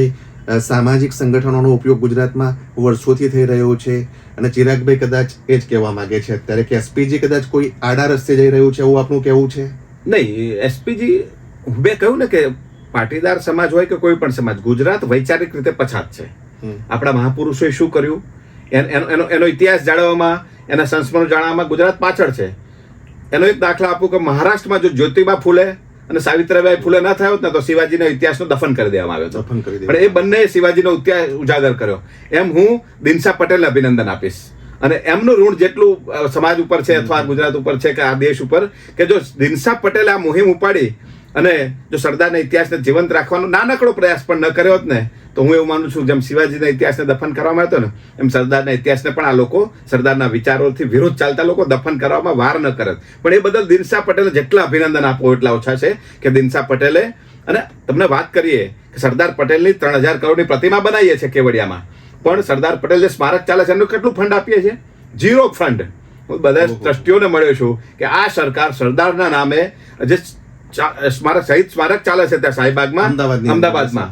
સામાજિક સંગઠનોનો ઉપયોગ ગુજરાતમાં વર્ષોથી થઈ રહ્યો છે. અને ચિરાગભાઈ કદાચ એ જ કહેવા માંગે છે અત્યારે કે એસપીજી કદાચ કોઈ આડા રસ્તે જઈ રહ્યું છે, એવું આપનું કહેવું છે? નહીં, એસપીજી મેં કહ્યું ને કે પાટીદાર સમાજ હોય કે કોઈ પણ સમાજ, ગુજરાત વૈચારિક રીતે પછાત છે. આપણા મહાપુરુષોએ શું કર્યું એનો ઇતિહાસ જાણવામાં, એના સંસ્મરણ જાણવામાં ગુજરાત પાછળ છે. એનો એક દાખલા આપું કે મહારાષ્ટ્રમાં જો જ્યોતિબા ફૂલે અને સાવિત્રીબાઈ ફૂલે ન થયો ને તો શિવાજીના ઇતિહાસનો દફન કરી દેવામાં આવ્યો હતો. પણ એ બંને શિવાજીનો ઇતિહાસ ઉજાગર કર્યો. એમ હું દિનશા પટેલને અભિનંદન આપીશ. અને એમનું ઋણ જેટલું સમાજ ઉપર છે અથવા ગુજરાત ઉપર છે કે આ દેશ ઉપર, કે જો દિનશા પટેલે આ મુહિમ ઉપાડી અને જો સરદારના ઇતિહાસને જીવંત રાખવાનો નાનકડો પ્રયાસ પણ ન કર્યો હોત ને તો હું એવું માનું છું જેમ શિવાજીના ઇતિહાસને દફન કરવામાં આવ્યો ને એમ સરદારના ઇતિહાસને પણ આ લોકો સરદારના વિચારોથી વિરોધ ચાલતા લોકો દફન કરવામાં વાર ન કરે. પણ એ બદલ દિનશા પટેલે જેટલા અભિનંદન આપો એટલા ઓછા છે કે દિનશા પટેલે, અને તમને વાત કરીએ કે સરદાર પટેલની 3000 કરોડની પ્રતિમા બનાવીએ છીએ કેવડિયામાં, પણ સરદાર પટેલ જે સ્મારક ચાલે છે એનું કેટલું ફંડ આપીએ છીએ? 0 ફંડ. હું બધા ટ્રસ્ટીઓને મળ્યો છું કે આ સરકાર સરદારના નામે જે શહીદ સ્મારક ચાલે છે ત્યાં અમદાવાદમાં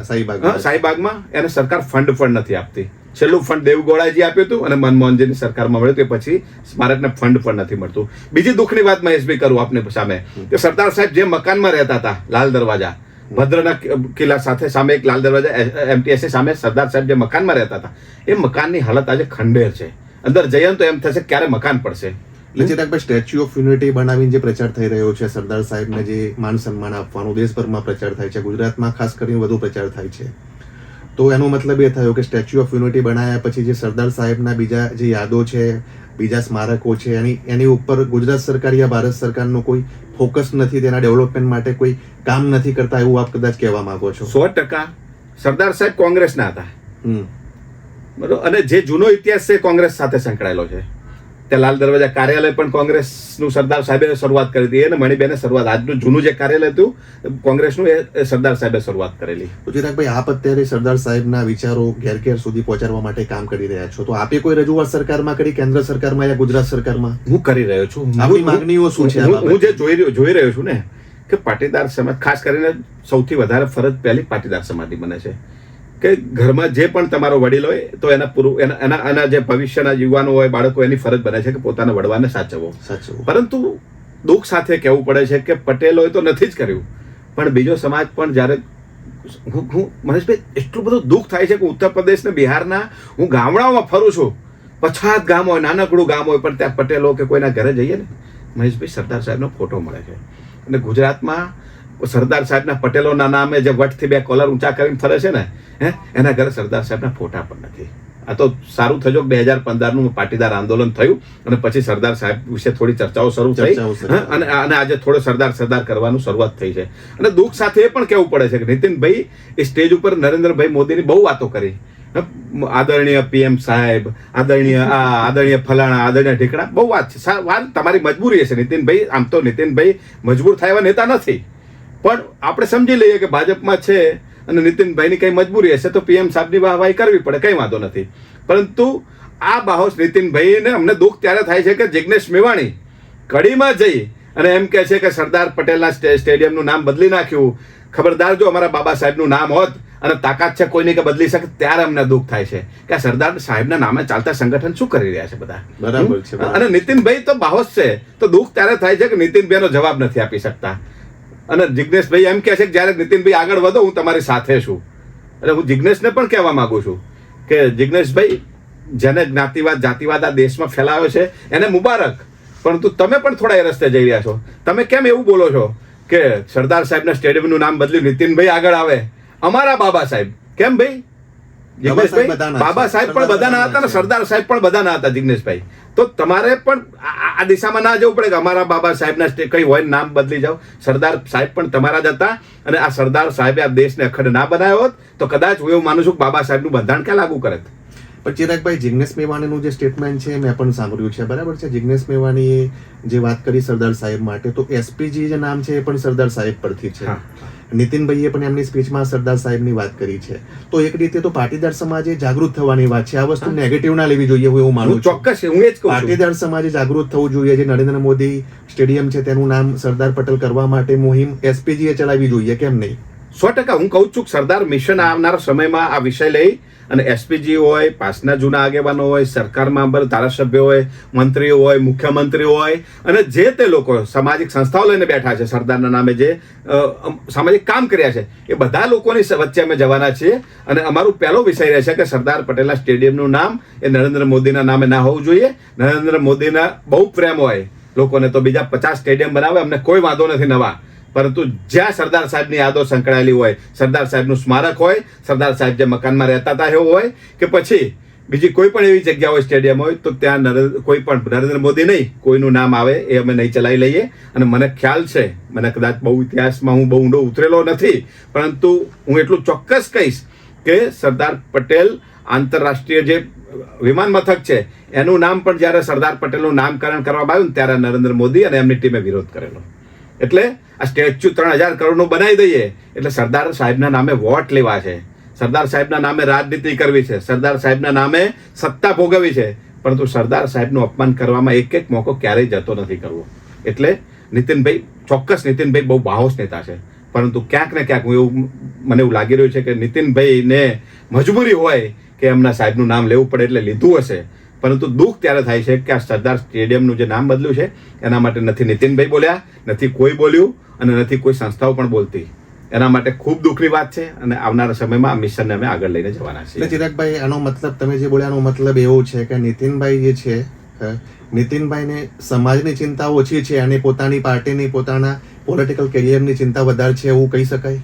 શાહીબાગમાં એને સરકાર ફંડ પણ નથી આપતી. છેલ્લું ફંડ દેવગૌડાજી આપ્યું હતું અને મનમોહનજીની સરકારમાં મળ્યું, તે પછી સ્મારકને ફંડ પણ નથી મળતું. બીજી દુઃખની વાત મહેશભાઈ કરું આપની સામે કે સરદાર સાહેબ જે મકાનમાં રહેતા હતા લાલ દરવાજા, ભદ્રના કિલ્લા સાથે સામે એક લાલ દરવાજા એમટીએસની સામે સરદાર સાહેબ જે મકાનમાં રહેતા હતા એ મકાનની હાલત આજે ખંડેર છે. અંદર જઈએ તો એમ થશે ક્યારે મકાન પડશે. એટલે ચિરાગભાઈ સ્ટેચ્યુ ઓફ યુનિટી બનાવીને જે પ્રચાર થઈ રહ્યો છે, સરદાર સાહેબને જે માન સન્માન આપવાનો દેશભરમાં પ્રચાર થાય છે, ગુજરાતમાં ખાસ કરીને વધુ પ્રચાર થાય છે, તો એનો મતલબ એ થયો કે સ્ટેચ્યુ ઓફ યુનિટી બનાવ્યા પછી જે સરદાર સાહેબના બીજા જે યાદો છે, બીજા સ્મારકો છે, એની ઉપર ગુજરાત સરકાર યા ભારત સરકારનો કોઈ ફોકસ નથી, તેના ડેવલપમેન્ટ માટે કોઈ કામ નથી કરતા, એવું આપ કદાચ કહેવા માંગો છો? 100%. સરદાર સાહેબ કોંગ્રેસના હતા, બરોબર, અને જે જૂનો ઇતિહાસ છે કોંગ્રેસ સાથે સંકળાયેલો છે. ત્યાં લાલ દરવાજા કાર્યાલય પણ કોંગ્રેસનું સરદાર સાહેબે શરૂઆત કરી હતી, અને મણિબેને શરૂઆત, આજનું જૂનું જે કાર્યાલય હતું કોંગ્રેસનું એ સરદાર સાહેબે શરૂઆત કરેલી. તો ચિરાગભાઈ, આપ અત્યારે સરદાર સાહેબના વિચારો ઘેર ઘેર સુધી પહોંચાડવા માટે કામ કરી રહ્યા છો, તો આપે કોઈ રજૂઆત સરકારમાં કરી, કેન્દ્ર સરકારમાં યા ગુજરાત સરકારમાં? હું કરી રહ્યો છું. આપની માંગણીઓ શું છે? હું જે જોઈ રહ્યો છું ને કે પાટીદાર સમાજ, ખાસ કરીને સૌથી વધારે ફરજ પહેલી પાટીદાર સમાજની બને છે કે ઘરમાં જે પણ તમારો વડીલ હોય તો એના જે ભવિષ્યના યુવાનો હોય, બાળકો, એની ફરજ બને છે કે પોતાના વડવાને સાચવવો. પરંતુ દુઃખ સાથે કહેવું પડે છે કે પટેલોએ તો નથી જ કર્યું, પણ બીજો સમાજ પણ જ્યારે હું મહેશભાઈ, એટલું બધું દુઃખ થાય છે કે ઉત્તર પ્રદેશ ને બિહારના હું ગામડાઓમાં ફરું છું, પછાત ગામ હોય, નાનકડું ગામ હોય, પણ ત્યાં પટેલો કે કોઈના ઘરે જઈએ ને મહેશભાઈ, સરદાર સાહેબનો ફોટો મળે છે. અને ગુજરાતમાં સરદાર સાહેબના પટેલોના નામે જે વટથી 2 કોલર ઊંચા કરીને ફરે છે ને, એના ઘરે સરદાર સાહેબના ફોટા પણ નથી. આ તો સારું થયો 2015નું પાટીદાર આંદોલન થયું અને પછી સરદાર સાહેબ વિશે થોડી ચર્ચાઓ શરૂ થઈ, અને આજે થોડો સરદાર કરવાનું શરૂઆત થઈ છે. અને દુઃખ સાથે એ પણ કહેવું પડે છે કે નીતિનભાઈ એ સ્ટેજ ઉપર નરેન્દ્રભાઈ મોદીની બહુ વાતો કરી, આદરણીય PM સાહેબ, આદરણીય ફલાણા, આદરણીય ઢીકડા, બહુ વાત છે. વાત તમારી મજબૂરી હશે નીતિનભાઈ, આમ તો નીતિનભાઈ મજબૂર થાય એવા નેતા નથી, પણ આપણે સમજી લઈએ કે ભાજપમાં છે અને નીતિનભાઈની કઈ મજબૂરી હશે તો PM સાહેબની વાહવાહી કરવી પડે, કઈ વાંધો નથી. પરંતુ આ બાહોશ નીતિનભાઈને અમને દુઃખ ત્યારે થાય છે કે જિગ્નેશ મેવાણી કડીમાં જઈ અને એમ કહે છે કે સરદાર પટેલના સ્ટેડિયમનું નામ બદલી નાખ્યું, ખબરદાર જો અમારા બાબા સાહેબનું નામ હોત અને તાકાત છે કોઈની કે બદલી શકે, ત્યારે અમને દુઃખ થાય છે કે આ સરદાર સાહેબના નામે ચાલતા સંગઠન શું કરી રહ્યા છે બધા. બરાબર છે. અને નીતિનભાઈ તો બાહોશ છે, તો દુઃખ ત્યારે થાય છે કે નીતિનભાઈનો જવાબ નથી આપી શકતા. અને જિગ્નેશભાઈ એમ કહે છે કે જ્યારે નીતિનભાઈ આગળ વધો હું તમારી સાથે છું. એટલે હું જિગ્નેશને પણ કહેવા માંગુ છું કે જિગ્નેશભાઈ, જેને જ્ઞાતિવાદ જાતિવાદ આ દેશમાં ફેલાવ્યો છે એને મુબારક, પરંતુ તમે પણ થોડા એ રસ્તે જઈ રહ્યા છો. તમે કેમ એવું બોલો છો કે સરદાર સાહેબના સ્ટેડિયમનું નામ બદલ્યું, નીતિનભાઈ આગળ આવે, અમારા બાબા સાહેબ? કેમ ભાઈ જિગ્નેશભાઈ, બાબા સાહેબ પણ બધાના હતા ને સરદાર સાહેબ પણ બધાના હતા જિગ્નેશભાઈ. તો તમારે પણ આ દિશામાં ના જવું પડે કે અમારા બાબા સાહેબના કઈ હોય નામ બદલી જાઓ. સરદાર સાહેબ પણ તમારા જ હતા, અને આ સરદાર સાહેબે આ દેશને અખંડ ના બનાવ્યો હોત તો કદાચ હું એવું માનું છું કે બાબા સાહેબનું બંધારણ ક્યાં લાગુ કરે. પણ ચિરાગભાઈ, જિગ્નેશ મેવાણીનું જે સ્ટેટમેન્ટ છે મેં પણ સાંભળ્યું છે, બરાબર છે. જિગ્નેશ મેવાણીએ જે વાત કરી સરદાર સાહેબ માટે, તો SPG જે નામ છે એ પણ સરદાર સાહેબ પરથી છે. નીતિનભાઈએ પણ એમની સ્પીચમાં સરદાર સાહેબની વાત કરી છે. તો એક રીતે તો પાટીદાર સમાજે જાગૃત થવાની વાત છે. આ વસ્તુ નેગેટિવ ના લેવી જોઈએ, હું એવું માનું છું. ચોક્કસ, હું એ જ કહું. પાટીદાર સમાજે જાગૃત થવું જોઈએ. જે નરેન્દ્ર મોદી સ્ટેડિયમ છે તેનું નામ સરદાર પટેલ કરવા માટે મુહિમ SPG એ ચલાવવી જોઈએ, કેમ નહીં? 100% હું કહું છું કે સરદાર મિશન આવનારા સમયમાં આ વિષય લઈ અને SPG હોય, પાસના જૂના આગેવાનો હોય, સરકારમાં ધારાસભ્યો હોય, મંત્રીઓ હોય, મુખ્યમંત્રીઓ હોય, અને જે તે લોકો સામાજિક સંસ્થાઓ લઈને બેઠા છે સરદારના નામે, જે સામાજિક કામ કર્યા છે, એ બધા લોકોની વચ્ચે અમે જવાના છીએ. અને અમારું પહેલો વિષય રહેશે કે સરદાર પટેલના સ્ટેડિયમનું નામ એ નરેન્દ્ર મોદીના નામે ના હોવું જોઈએ. નરેન્દ્ર મોદીના બહુ પ્રેમ હોય લોકોને તો બીજા 50 સ્ટેડિયમ બનાવે, અમને કોઈ વાંધો નથી નવા, પરંતુ જ્યાં સરદાર સાહેબની યાદો સંકળાયેલી હોય, સરદાર સાહેબનું સ્મારક હોય, સરદાર સાહેબ જે મકાનમાં રહેતા હતા એવું હોય, કે પછી બીજી કોઈ પણ એવી જગ્યા હોય, સ્ટેડિયમ હોય, તો ત્યાં કોઈ પણ નરેન્દ્ર મોદી નહીં, કોઈનું નામ આવે એ અમે નહીં ચલાવી લઈએ. અને મને ખ્યાલ છે, મને કદાચ બહુ ઇતિહાસમાં હું બહુ ઊંડો ઉતરેલો નથી, પરંતુ હું એટલું ચોક્કસ કહીશ કે સરદાર પટેલ આંતરરાષ્ટ્રીય જે વિમાન મથક છે એનું નામ પણ જ્યારે સરદાર પટેલનું નામકરણ કરવામાં આવ્યું ત્યારે નરેન્દ્ર મોદી અને એમની ટીમે વિરોધ કરેલો. એટલે આ સ્ટેચ્યુ 3000 કરોડનું બનાવી દઈએ એટલે સરદાર સાહેબના નામે વોટ લેવા છે, સરદાર સાહેબના નામે રાજનીતિ કરવી છે, સરદાર સાહેબના નામે સત્તા ભોગવવી છે, પરંતુ સરદાર સાહેબનું અપમાન કરવામાં એક મોકો ક્યારેય જતો નથી કરવો. એટલે નીતિનભાઈ, ચોક્કસ નીતિનભાઈ બહુ બાહોશ નેતા છે, પરંતુ ક્યાંક ને ક્યાંક મને એવું લાગી રહ્યું છે કે નીતિનભાઈને મજબૂરી હોય કે એમના સાહેબનું નામ લેવું પડે એટલે લીધું હશે. પરંતુ દુઃખ ત્યારે થાય છે કે આ સરદાર સ્ટેડિયમનું જે નામ બદલ્યું છે એના માટે નથી નીતિનભાઈ બોલ્યા, નથી કોઈ બોલ્યું, અને નથી કોઈ સંસ્થાઓ પણ બોલતી. એના માટે ખૂબ દુઃખની વાત છે, અને આવનારા સમયમાં આ મિશનને અમે આગળ લઈને જવાના છીએ. ચિરાગભાઈ, આનો મતલબ તમે જે બોલ્યાનો મતલબ એવો છે કે નીતિનભાઈ જે છે, નીતિનભાઈને સમાજની ચિંતા ઓછી છે અને પોતાની પાર્ટીની, પોતાના પોલિટિકલ કેરિયરની ચિંતા વધારે છે, એવું કહી શકાય?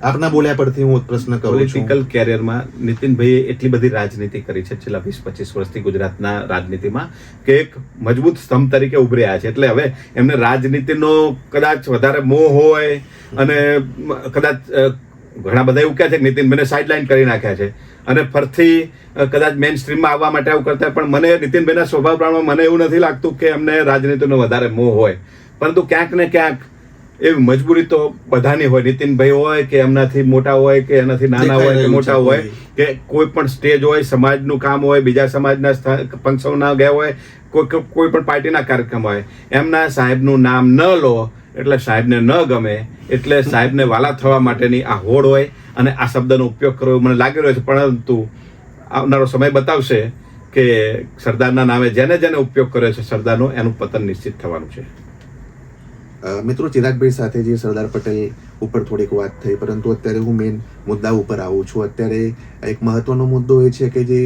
આપના બોલ્યા પરથી હું પ્રશ્ન કરું છું. પોલિટિકલ કેરિયરમાં નીતિનભાઈએ એટલી બધી રાજનીતિ કરી છે છેલ્લા 20-25 વર્ષથી ગુજરાતના રાજનીતિમાં, કે એક મજબૂત સ્તંભ તરીકે ઉભર્યા છે. એટલે હવે એમને રાજનીતિનો કદાચ વધારે મોહ હોય અને કદાચ ઘણા બધા એવું કહે છે કે નીતિનભાઈને સાઇડલાઇન કરી નાખ્યા છે અને ફરથી કદાચ મેઇન સ્ટ્રીમમાં આવવા માટે આવું કરતા, પણ મને નીતિનભાઈના સ્વભાવ પ્રમાણે મને એવું નથી લાગતું કે એમને રાજનીતિનો વધારે મોહ હોય, પરંતુ ક્યાંક ને ક્યાંક એવી મજબૂરી તો બધાની હોય. નીતિનભાઈ હોય કે એમનાથી મોટા હોય કે એનાથી નાના હોય કે મોટા હોય, કે કોઈ પણ સ્ટેજ હોય, સમાજનું કામ હોય, બીજા સમાજના ફંક્શનના ગયા હોય, કોઈ પણ પાર્ટીના કાર્યક્રમ હોય, એમના સાહેબનું નામ ન લો એટલે સાહેબને ન ગમે, એટલે સાહેબને વાલા થવા માટેની આ હોડ હોય અને આ શબ્દનો ઉપયોગ કરવો મને લાગી રહ્યો છે. પરંતુ આવનારો સમય બતાવશે કે સરદારના નામે જેને જેને ઉપયોગ કર્યો છે સરદારનો, એનું પતન નિશ્ચિત થવાનું છે. મિત્રો, ચિરાગભાઈ સાથે જે સરદાર પટેલ ઉપર થોડીક વાત થઈ, પરંતુ અત્યારે હું મેઇન મુદ્દા ઉપર આવું છું. અત્યારે એક મહત્વનો મુદ્દો એ છે કે જે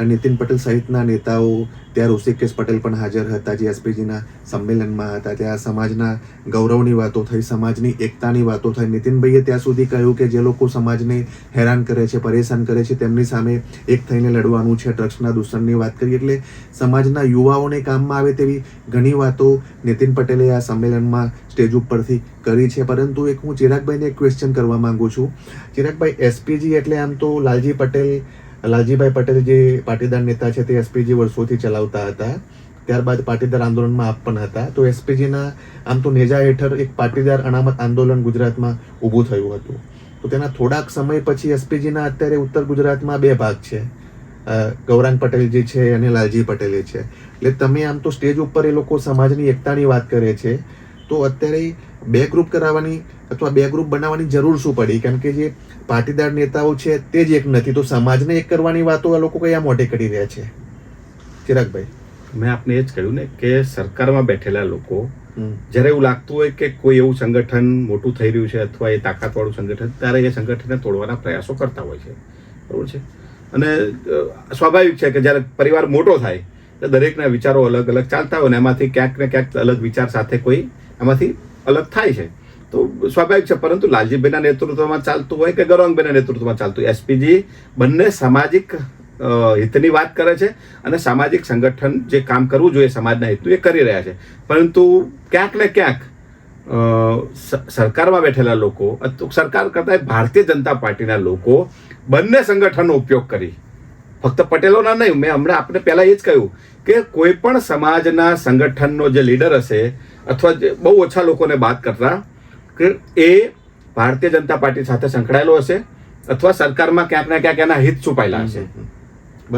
નીતિન પટેલ સહિતના નેતાઓ, ત્યાં ઋષિકેશ પટેલ પણ હાજર હતા, જે એસપીજીના સંમેલનમાં હતા. ત્યાં સમાજના ગૌરવની વાતો થઈ, સમાજની એકતાની વાતો થઈ. નીતિનભાઈએ ત્યાં સુધી કહ્યું કે જે લોકો સમાજને હેરાન કરે છે, પરેશાન કરે છે, તેમની સામે એક થઈને લડવાનું છે. ડ્રગ્સના દૂષણની વાત કરી, એટલે સમાજના યુવાઓને કામમાં આવે તેવી ઘણી વાતો નીતિન પટેલે આ સંમેલનમાં સ્ટેજ ઉપરથી કરી છે. પરંતુ એક હું ચિરાગભાઈને એક ક્વેશ્ચન કરવા માંગુ છું. ચિરાગભાઈ, એસપીજી એટલે આમ તો લાલજીભાઈ પટેલ જે પાટીદાર નેતા છે તે એસપીજી વર્ષોથી ચલાવતા હતા. ત્યારબાદ પાટીદાર આંદોલનમાં આપ પણ હતા. તો એસપીજીના આમ તો નેજા હેઠળ એક પાટીદાર અનામત આંદોલન ગુજરાતમાં ઊભું થયું હતું. તો તેના થોડાક સમય પછી એસપીજીના અત્યારે ઉત્તર ગુજરાતમાં બે ભાગ છે, ગૌરાંગ પટેલ જે છે અને લાલજી પટેલે છે. એટલે તમે આમ તો સ્ટેજ ઉપર એ લોકો સમાજની એકતાની વાત કરે છે, તો અત્યારે બે ગ્રુપ કરાવવાની અથવા બે ગ્રુપ બનાવવાની જરૂર શું પડી? કારણ કે જે પાટીદાર નેતાઓ છે તે જ એક નથી, તો સમાજને એક કરવાની વાતો આ લોકો કયા મોઢે કરી રહ્યા છે? ચિરાગભાઈ, મેં આપને એ જ કહ્યું ને કે સરકારમાં બેઠેલા લોકો જ્યારે એવું લાગતું હોય કે કોઈ એવું સંગઠન મોટું થઈ રહ્યું છે અથવા એ તાકાતવાળું સંગઠન, ત્યારે એ સંગઠનને તોડવાના પ્રયાસો કરતા હોય છે. બરોબર છે. અને સ્વાભાવિક છે કે જ્યારે પરિવાર મોટો થાય તો દરેકના વિચારો અલગ અલગ ચાલતા હોય ને એમાંથી ક્યાંક ને ક્યાંક અલગ વિચાર સાથે કોઈ એમાંથી અલગ થાય છે, તો સ્વાભાવિક છે. પરંતુ લાલજીભાઈના નેતૃત્વમાં ચાલતું હોય કે ગૌરાંગભાઈના નેતૃત્વમાં ચાલતું, એસપીજી બંને સામાજિક હિતની વાત કરે છે અને સામાજિક સંગઠન જે કામ કરવું જોઈએ સમાજના હિતનું એ કરી રહ્યા છે. પરંતુ ક્યાંક ને ક્યાંક સરકારમાં બેઠેલા લોકો, સરકાર કરતાં ભારતીય જનતા પાર્ટીના લોકો બંને સંગઠનનો ઉપયોગ કરી, ફક્ત પટેલોના નહીં, મેં હમણાં આપણે પહેલા એ જ કહ્યું કે કોઈ પણ સમાજના સંગઠનનો જે લીડર હશે અથવા જે બહુ ઓછા લોકોને બાદ કરતા કે એ ભારતીય જનતા પાર્ટી સાથે સંકળાયેલો હશે અથવા સરકારમાં ક્યાંક ને ક્યાંક એના હિત છુપાયેલા હશે.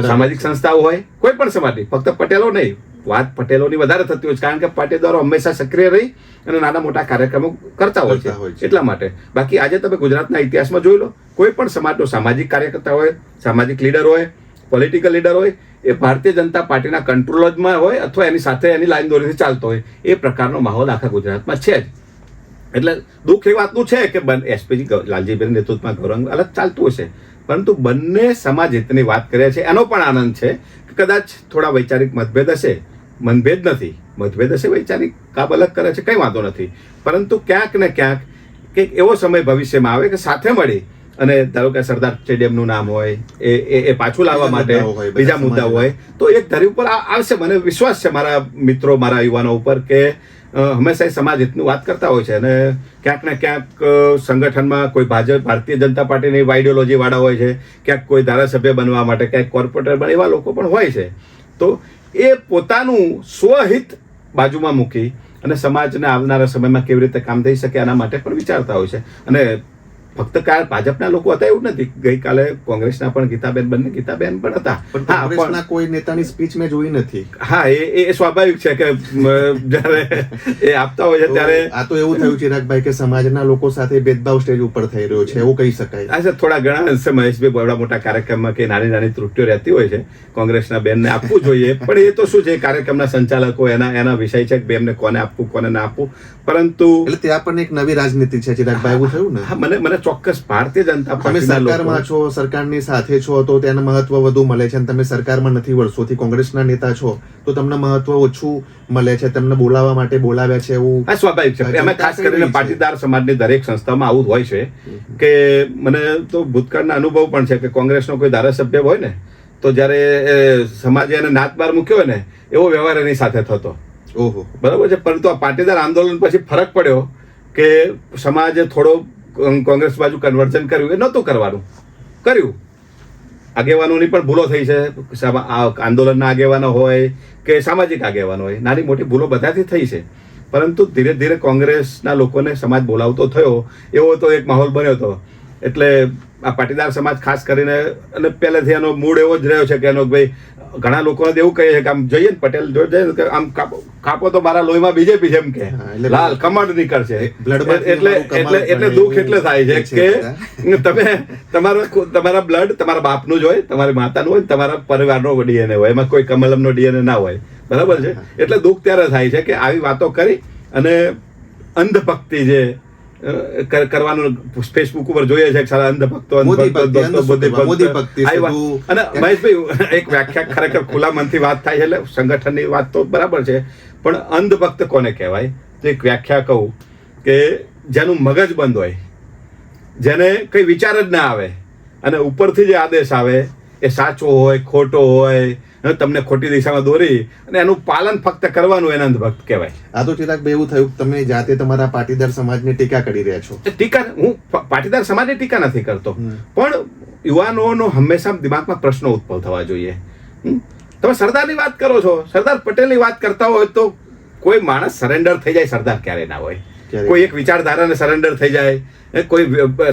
સામાજિક સંસ્થાઓ હોય, કોઈ પણ સમાજની, ફક્ત પટેલો નહીં, વાત પટેલોની વધારે થતી હોય છે કારણ કે પાટીદારો હંમેશા સક્રિય રહી અને નાના મોટા કાર્યક્રમો કરતા હોય છે, એટલા માટે. બાકી આજે તમે ગુજરાતના ઇતિહાસમાં જોઈ લો, કોઈ પણ સમાજનો સામાજિક કાર્યકર્તા હોય, સામાજિક લીડર હોય, પોલિટિકલ લીડર હોય, એ ભારતીય જનતા પાર્ટીના કંટ્રોલમાં હોય અથવા એની સાથે એની લાઈન દોરીથી ચાલતો હોય, એ પ્રકારનો માહોલ આખા ગુજરાતમાં છે જ. એટલે દુઃખ એ વાતનું છે કે એસપીજી લાલજીભાઈના નેતૃત્વમાં ગૌરંગ અલગ ચાલતું હશે, પરંતુ બંને સમાજ હિતની વાત કરે છે. એનો પણ આનંદ છે કે કદાચ થોડા વૈચારિક મતભેદ હશે, મનભેદ નથી, મતભેદ હશે, વૈચારિક કાબ અલગ કરે છે, કંઈ વાંધો નથી. પરંતુ ક્યાંક ને ક્યાંક કંઈક એવો સમય ભવિષ્યમાં આવે કે સાથે મળી અને ધારો કે સરદાર સ્ટેડિયમનું નામ હોય એ પાછું લાવવા માટે બીજા મુદ્દા હોય તો એક ધરી ઉપર આવશે. મને વિશ્વાસ છે મારા મિત્રો, મારા યુવાનો ઉપર કે હંમેશા સમાજ હિતનું વાત કરતા હોય છે અને ક્યાંક ને ક્યાંક સંગઠનમાં કોઈ ભારતીય જનતા પાર્ટીની આઈડિયોલોજી વાળા હોય છે, ક્યાંક કોઈ ધારાસભ્ય બનવા માટે, ક્યાંક કોર્પોરેટર બને એવા લોકો પણ હોય છે. તો એ પોતાનું સ્વહિત બાજુમાં મૂકી અને સમાજને આવનારા સમયમાં કેવી રીતે કામ થઈ શકે એના માટે પણ વિચારતા હોય છે. અને ફક્ત ભાજપના લોકો હતા એવું નથી, ગઈકાલે કોંગ્રેસના પણ ગીતાબેન પણ હતા. કોંગ્રેસના કોઈ નેતાની સ્પીચ મેં જોઈ નથી. હા, એ સ્વાભાવિક છે કે જ્યારે એ આપતા હોય છે ત્યારે આ તો એવું થયું ચિરાગભાઈ કે સમાજના લોકો સાથે ભેદભાવ સ્ટેજ ઉપર થઈ રહ્યો છે એવું કહી શકાય. હા, થોડા ઘણા અંશે મહેશભાઈ બડા મોટા કાર્યક્રમમાં કે નાની નાની ત્રુટિઓ રહેતી હોય છે, કોંગ્રેસના બેનને આપવું જોઈએ, પણ એ તો શું છે કાર્યક્રમના સંચાલકો એના વિષય છે કે બેનને કોને આપવું કોને ના આપવું. પરંતુ એટલે ત્યાં પણ એક નવી રાજનીતિ છે ચિરાગભાઈ, એવું થયું ને? મને ચોક્કસ ભારતીય જનતા પાર્ટી સરકારમાં છો, સરકારની સાથે છો તો તેને મહત્વ વધુ મળે છે અને તમે સરકારમાં નથી, વર્ષોથી કોંગ્રેસના નેતા છો તો તમને મહત્વ ઓછું મળે છે, તમને બોલાવવા માટે બોલાવ્યા છે એવું. હા, સ્વાભાવિક છે. એમાં ખાસ કરીને પાટીદાર સમાજની દરેક સંસ્થામાં આવું હોય છે કે મને તો ભૂતકાળના અનુભવ પણ છે કે કોંગ્રેસનો કોઈ ધારાસભ્ય હોય ને તો જ્યારે સમાજે એને નાત બાર મૂક્યો હોય ને એવો વ્યવહાર એની સાથે થતો. ઓહો, બરાબર છે. પરંતુ આ પાટીદાર આંદોલન પછી ફરક પડ્યો કે સમાજે થોડો કોંગ્રેસ બાજુ કન્વર્ઝન કર્યું, એ નહોતું કરવાનું, કર્યું. આગેવાનોની પણ ભૂલો થઈ છે, આંદોલનના આગેવાનો હોય કે સામાજિક આગેવાનો હોય, નાની મોટી ભૂલો બધાથી થઈ છે. પરંતુ ધીરે ધીરે કોંગ્રેસના લોકોને સમાજ બોલાવતો થયો, એવો તો એક માહોલ બન્યો હતો. એટલે આ પાટીદાર સમાજ ખાસ કરીને, અને પહેલેથી એનો મૂડ એવો જ રહ્યો છે કે એનો ભાઈ ઘણા લોકો એવું કહે છે કે આમ જોઈએ ને પટેલ જો જાય કે આમ કાપો તો મારા લોહીમાં બીજેપી જેમ કે લાલ કમાન્ડ નીકળશે. એટલે દુઃખ એટલે થાય છે કે તમે તમારા બ્લડ તમારા બાપનું જ હોય, તમારી માતાનું હોય, તમારા પરિવારનો ડીએનએ હોય, એમાં કોઈ કમલમનો ડીએનએ ના હોય. બરાબર છે. એટલે દુઃખ ત્યારે થાય છે કે આવી વાતો કરી અને અંધભક્તિ જે કરવાનું ફેસબુક ઉપર જોઈએ છે, સારા અંધભક્તો અને મહેશભાઈ એક વ્યાખ્યા ખરેખર ખુલ્લા મનથી વાત થાય છે, એટલે સંગઠનની વાત તો બરાબર છે, પણ અંધભક્ત કોને કહેવાય? તો એક વ્યાખ્યા કહું કે જેનું મગજ બંધ હોય, જેને કઈ વિચાર જ ના આવે અને ઉપરથી જે આદેશ આવે એ સાચો હોય ખોટો હોય, તમને ખોટી દિશામાં દોરી અને એનું પાલન ફક્ત કરવાનું, એને અંધભક્ત કહેવાય. આ તો ચિરાગભાઈ એવું થયું તમે જાતે તમારા પાટીદાર સમાજની ટીકા કરી રહ્યા છો. ટીકા, હું પાટીદાર સમાજની ટીકા નથી કરતો, પણ યુવાનોનો હંમેશા દિમાગમાં પ્રશ્નો ઉત્પન્ન થવા જોઈએ. તમે સરદારની વાત કરો છો, સરદાર પટેલની વાત કરતા હોય તો કોઈ માણસ સરેન્ડર થઈ જાય, સરદાર ક્યારે ના હોય. કોઈ એક વિચારધારાને સરેન્ડર થઈ જાય, કોઈ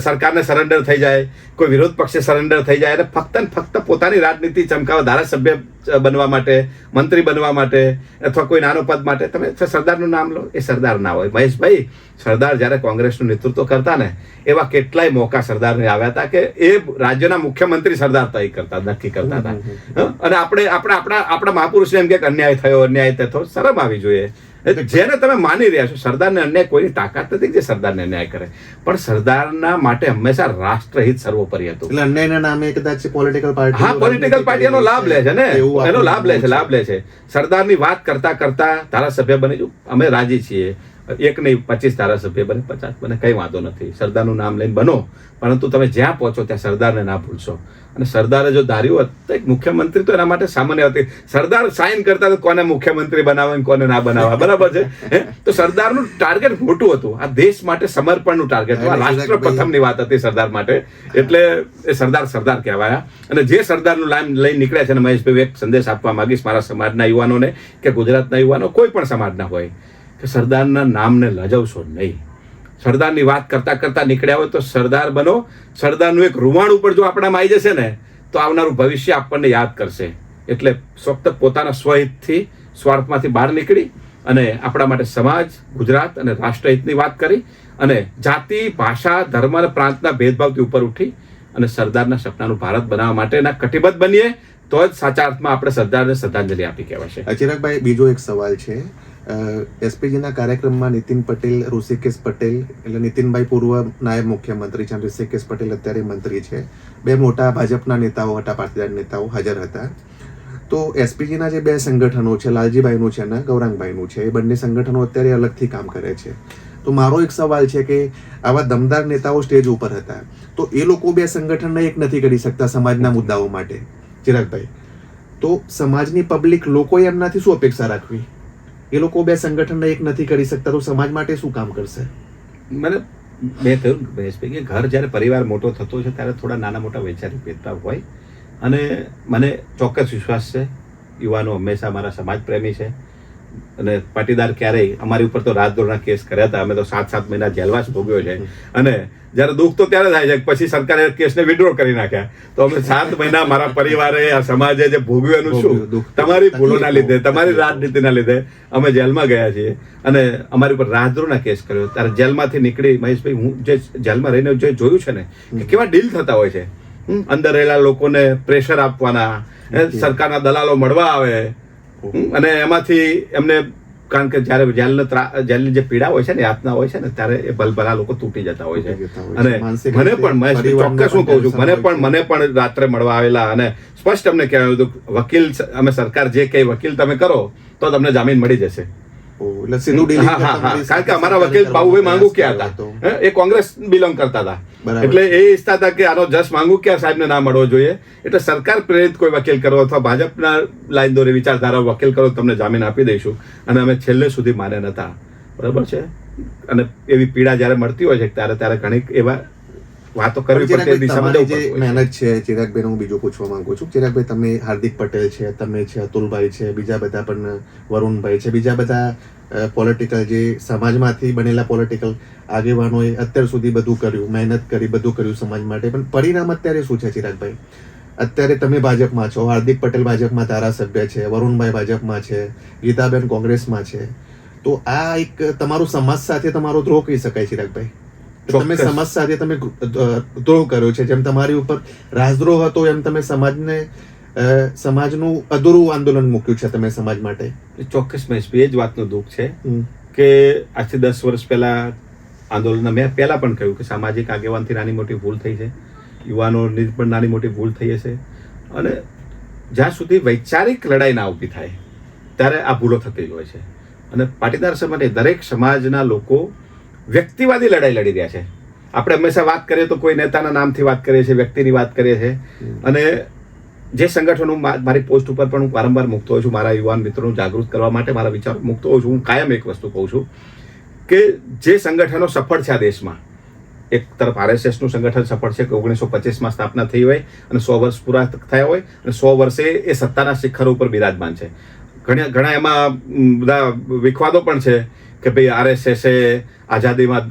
સરકારને સરેન્ડર થઈ જાય, કોઈ વિરોધ પક્ષે સરેન્ડર થઈ જાય, અને ફક્ત ને ફક્ત પોતાની રાજનીતિ ચમકાવવા, ધારાસભ્ય બનવા માટે, મંત્રી બનવા માટે, અથવા કોઈ નાનો પદ માટે તમે સરદારનું નામ લો, એ સરદાર ના હોય. મહેશભાઈ, સરદાર જ્યારે કોંગ્રેસનું નેતૃત્વ કરતા ને, એવા કેટલાય મોકા સરદારને આવ્યા હતા કે એ રાજ્યના મુખ્યમંત્રી સરદાર તય કરતા, નક્કી કરતા હતા. અને આપણે આપણા મહાપુરુષને એમ કે અન્યાય થયો, અન્યાય થયો, શરમ આવી જોઈએ. જેને તમે માની રહ્યા છો, સરદારને અન્યાય કોઈની તાકાત નથી જે સરદારને અન્યાય કરે, પણ સરદારના માટે હંમેશા રાષ્ટ્રહિત સર્વોપરી હતું. એટલે અન્યાયના નામે કદાચ પોલિટિકલ પાર્ટી, હા, પોલિટિકલ પાર્ટી એનો લાભ લે છે ને, એનો લાભ લે છે. સરદારની વાત કરતા કરતા ધારાસભ્ય બની, અમે રાજી છીએ. એક નહીં 25 ધારાસભ્ય બને, 50 બને, કઈ વાંધો નથી. સરદારનું નામ લઈને બનો, પરંતુ તમે જ્યાં પહોંચો ત્યાં સરદારને ના ભૂલશો. અને સરદારે જો ધાર્યું હોત તો એક મુખ્યમંત્રી તો એના માટે સામાન્ય હતી. સરદાર સાઇન કરતા કોને મુખ્યમંત્રી બનાવે કોને ના બનાવવા, બરાબર છે. તો સરદારનું ટાર્ગેટ મોટું હતું, આ દેશ માટે સમર્પણનું ટાર્ગેટ હતું, રાષ્ટ્ર પ્રથમની વાત હતી સરદાર માટે. એટલે એ સરદાર કહેવાયા. અને જે સરદારનું નામ લઈને નીકળ્યા છે, અને મહેશભાઈ એક સંદેશ આપવા માંગીશ મારા સમાજના યુવાનોને કે ગુજરાતના યુવાનો કોઈ પણ સમાજના હોય, કે સરદારના નામને લજાવશો નહીં. સરદારની વાત કરતા કરતા નીકળ્યા હોય તો સરદાર બનો. સરદારનું એક રૂવાણ ઉપર જો આપણામાં આવી જશે ને, તો આવનારું ભવિષ્ય આપણને યાદ કરશે. એટલે ફક્ત પોતાના સ્વહિતથી, સ્વાર્થમાંથી બહાર નીકળી અને આપણા માટે સમાજ, ગુજરાત અને રાષ્ટ્રહિતની વાત કરી, અને જાતિ, ભાષા, ધર્મ અને પ્રાંતના ભેદભાવથી ઉપર ઉઠી અને સરદારના સપનાનું ભારત બનાવવા માટેના કટિબદ્ધ બનીએ, તો જ સાચા અર્થમાં આપણે સરદારને શ્રદ્ધાંજલિ આપી કહેવાશે. ચિરાગભાઈ, બીજો એક સવાલ છે. એસપીજીના કાર્યક્રમમાં નીતિન પટેલ, ઋષિકેશ પટેલ, એટલે નીતિનભાઈ પૂર્વ નાયબ મુખ્યમંત્રી છે, ઋષિકેશ પટેલ અત્યારે મંત્રી છે, બે મોટા ભાજપના નેતાઓ હતા, પાટીદાર નેતાઓ હાજર હતા. તો એસપીજીના જે બે સંગઠનો છે, લાલજીભાઈનું છે અને ગૌરાંગભાઈનું છે, એ બંને સંગઠનો અત્યારે અલગથી કામ કરે છે. તો મારો એક સવાલ છે કે આવા દમદાર નેતાઓ સ્ટેજ ઉપર હતા, તો એ લોકો બે સંગઠનને એક નથી કરી શકતા સમાજના મુદ્દાઓ માટે. ચિરાગભાઈ, તો સમાજની પબ્લિક લોકોએ એમનાથી શું અપેક્ષા રાખવી? એ લોકો બે સંગઠનને એક નથી કરી શકતા, તો સમાજ માટે શું કામ કરશે? મેં કહ્યું મહેશભાઈ કે ઘર જ્યારે પરિવાર મોટો થતો છે ત્યારે થોડા નાના મોટા વૈચારિક ભેદભાવ હોય, અને મને ચોક્કસ વિશ્વાસ છે યુવાનો હંમેશા મારા સમાજ પ્રેમી છે. અને પાટીદાર ક્યારેય, અમારી ઉપર તો રાજદ્રોહના કેસ કર્યા હતા, અમે તો 7 મહિના જેલવાસ ભોગવ્યો છે. અને જ્યારે દુઃખ તો ત્યારે થાય છે, પછી સરકારે કેસને વિડ્રો કરી નાખ્યા. તો અમે 7 મહિના મારા પરિવારે, આ સમાજે જે ભોગવ્યું એનું શું, તમારી ભૂલોના લીધે, તમારી રાજનીતિના લીધે અમે જેલમાં ગયા છીએ. અને અમારી ઉપર રાજદ્રોહના કેસ કર્યો. ત્યારે જેલમાંથી નીકળી મહેશભાઈ, હું જે જેલમાં રહીને જે જોયું છે ને, કે કેવા ડીલ થતા હોય છે. અંદર રહેલા લોકોને પ્રેશર આપવાના, સરકારના દલાલો મળવા આવે, અને એમાંથી એમને, કારણ કે જયારે જેલની જે પીડા હોય છે ને, યાતના હોય છે ને, ત્યારે એ ભલભલા લોકો તૂટી જતા હોય છે. અને મને પણ ચોક્કસ હું કહું છું, મને પણ રાત્રે મળવા આવેલા, અને સ્પષ્ટ અમને કહેવાયું હતું, વકીલ, અમે સરકાર જે કહે વકીલ તમે કરો તો તમને જામીન મળી જશે. કારણ કે અમારા વકીલ બાબુભાઈ માંગુકિયા હતા, એ કોંગ્રેસ બિલોંગ કરતા હતા, એટલે એ ઈચ્છતા હતા કે આનો જસ માંગુકિયા સાહેબને ના મળવો જોઈએ. એટલે સરકાર પ્રેરિત કોઈ વકીલ કરો અથવા ભાજપના લાઈન દોરી વિચારધારા વકીલ કરો, તમને જામીન આપી દઈશું. અને અમે છેલ્લે સુધી માન્યા નતા, બરાબર છે. અને એવી પીડા જ્યારે મળતી હોય છે ત્યારે ઘણી એવા વાતો કરવી પડે તે દિશામાં તમારી જવું જે પડતું હોય છે. મહેનત છે ચિરાગભાઈ, હું બીજું પૂછવા માંગુ છું. ચિરાગભાઈ, તમે હાર્દિક પટેલ છે, તમે છે, અતુલભાઈ છે, બીજા બધા પણ વરુણભાઈ છે, બીજા બધા પોલિટિકલ જે સમાજમાંથી બનેલા પોલિટિકલ આગેવાનોએ અત્યાર સુધી બધું કર્યું, મહેનત કરી, બધું કર્યું સમાજ માટે, પણ પરિણામ અત્યારે શું છે ચિરાગભાઈ? અત્યારે તમે ભાજપમાં છો, હાર્દિક પટેલ ભાજપમાં ધારાસભ્ય છે, વરુણભાઈ ભાજપમાં છે, ગીતાબેન કોંગ્રેસમાં છે. તો આ એક તમારું સમાજ સાથે તમારો દ્રોહ કહી શકાય ચિરાગભાઈ. તમે ચોક્કસ. સમાજ સાથે તમે દ્રોહ કર્યો છે. જેમ તમારી ઉપર રાજદ્રોહ હતો એમ તમે સમાજનું અધૂરું આંદોલન મૂક્યું છે તમે સમાજ માટે. ચોક્કસ મહેશભાઈ, એ જ વાતનું દુઃખ છે હમ. કે આજથી 10 વર્ષ પહેલા આંદોલન મેં પહેલા પણ કહ્યું કે સામાજિક આગેવાનથી નાની મોટી ભૂલ થઈ છે, યુવાનોની પણ નાની મોટી ભૂલ થઈ હશે, અને જ્યાં સુધી વૈચારિક લડાઈ ના ઊભી થાય ત્યારે આ ભૂલો થતી જ હોય છે. અને પાટીદાર સમાજે દરેક સમાજના લોકો વ્યક્તિવાદી લડાઈ લડી રહ્યા છે. આપણે હંમેશા વાત કરીએ તો કોઈ નેતાના નામથી વાત કરીએ છીએ, વ્યક્તિની વાત કરીએ છીએ. અને જે સંગઠનો મારી પોસ્ટ ઉપર પણ હું વારંવાર મૂકતો હોઉં છું, મારા યુવાન મિત્રોને જાગૃત કરવા માટે મારા વિચારો મૂકતો હોઉં છું. હું કાયમ એક વસ્તુ કહું છું કે જે સંગઠનો સફળ છે આ દેશમાં, એક તરફ RSSનું સંગઠન સફળ છે કે 1925માં સ્થાપના થઈ હોય અને 100 વર્ષ પૂરા થયા હોય અને 100 વર્ષે એ સત્તાના શિખરો ઉપર બિરાજમાન છે. ઘણા એમાં બધા વિખવાદો પણ છે કે ભાઈ RSSએ આઝાદીમાં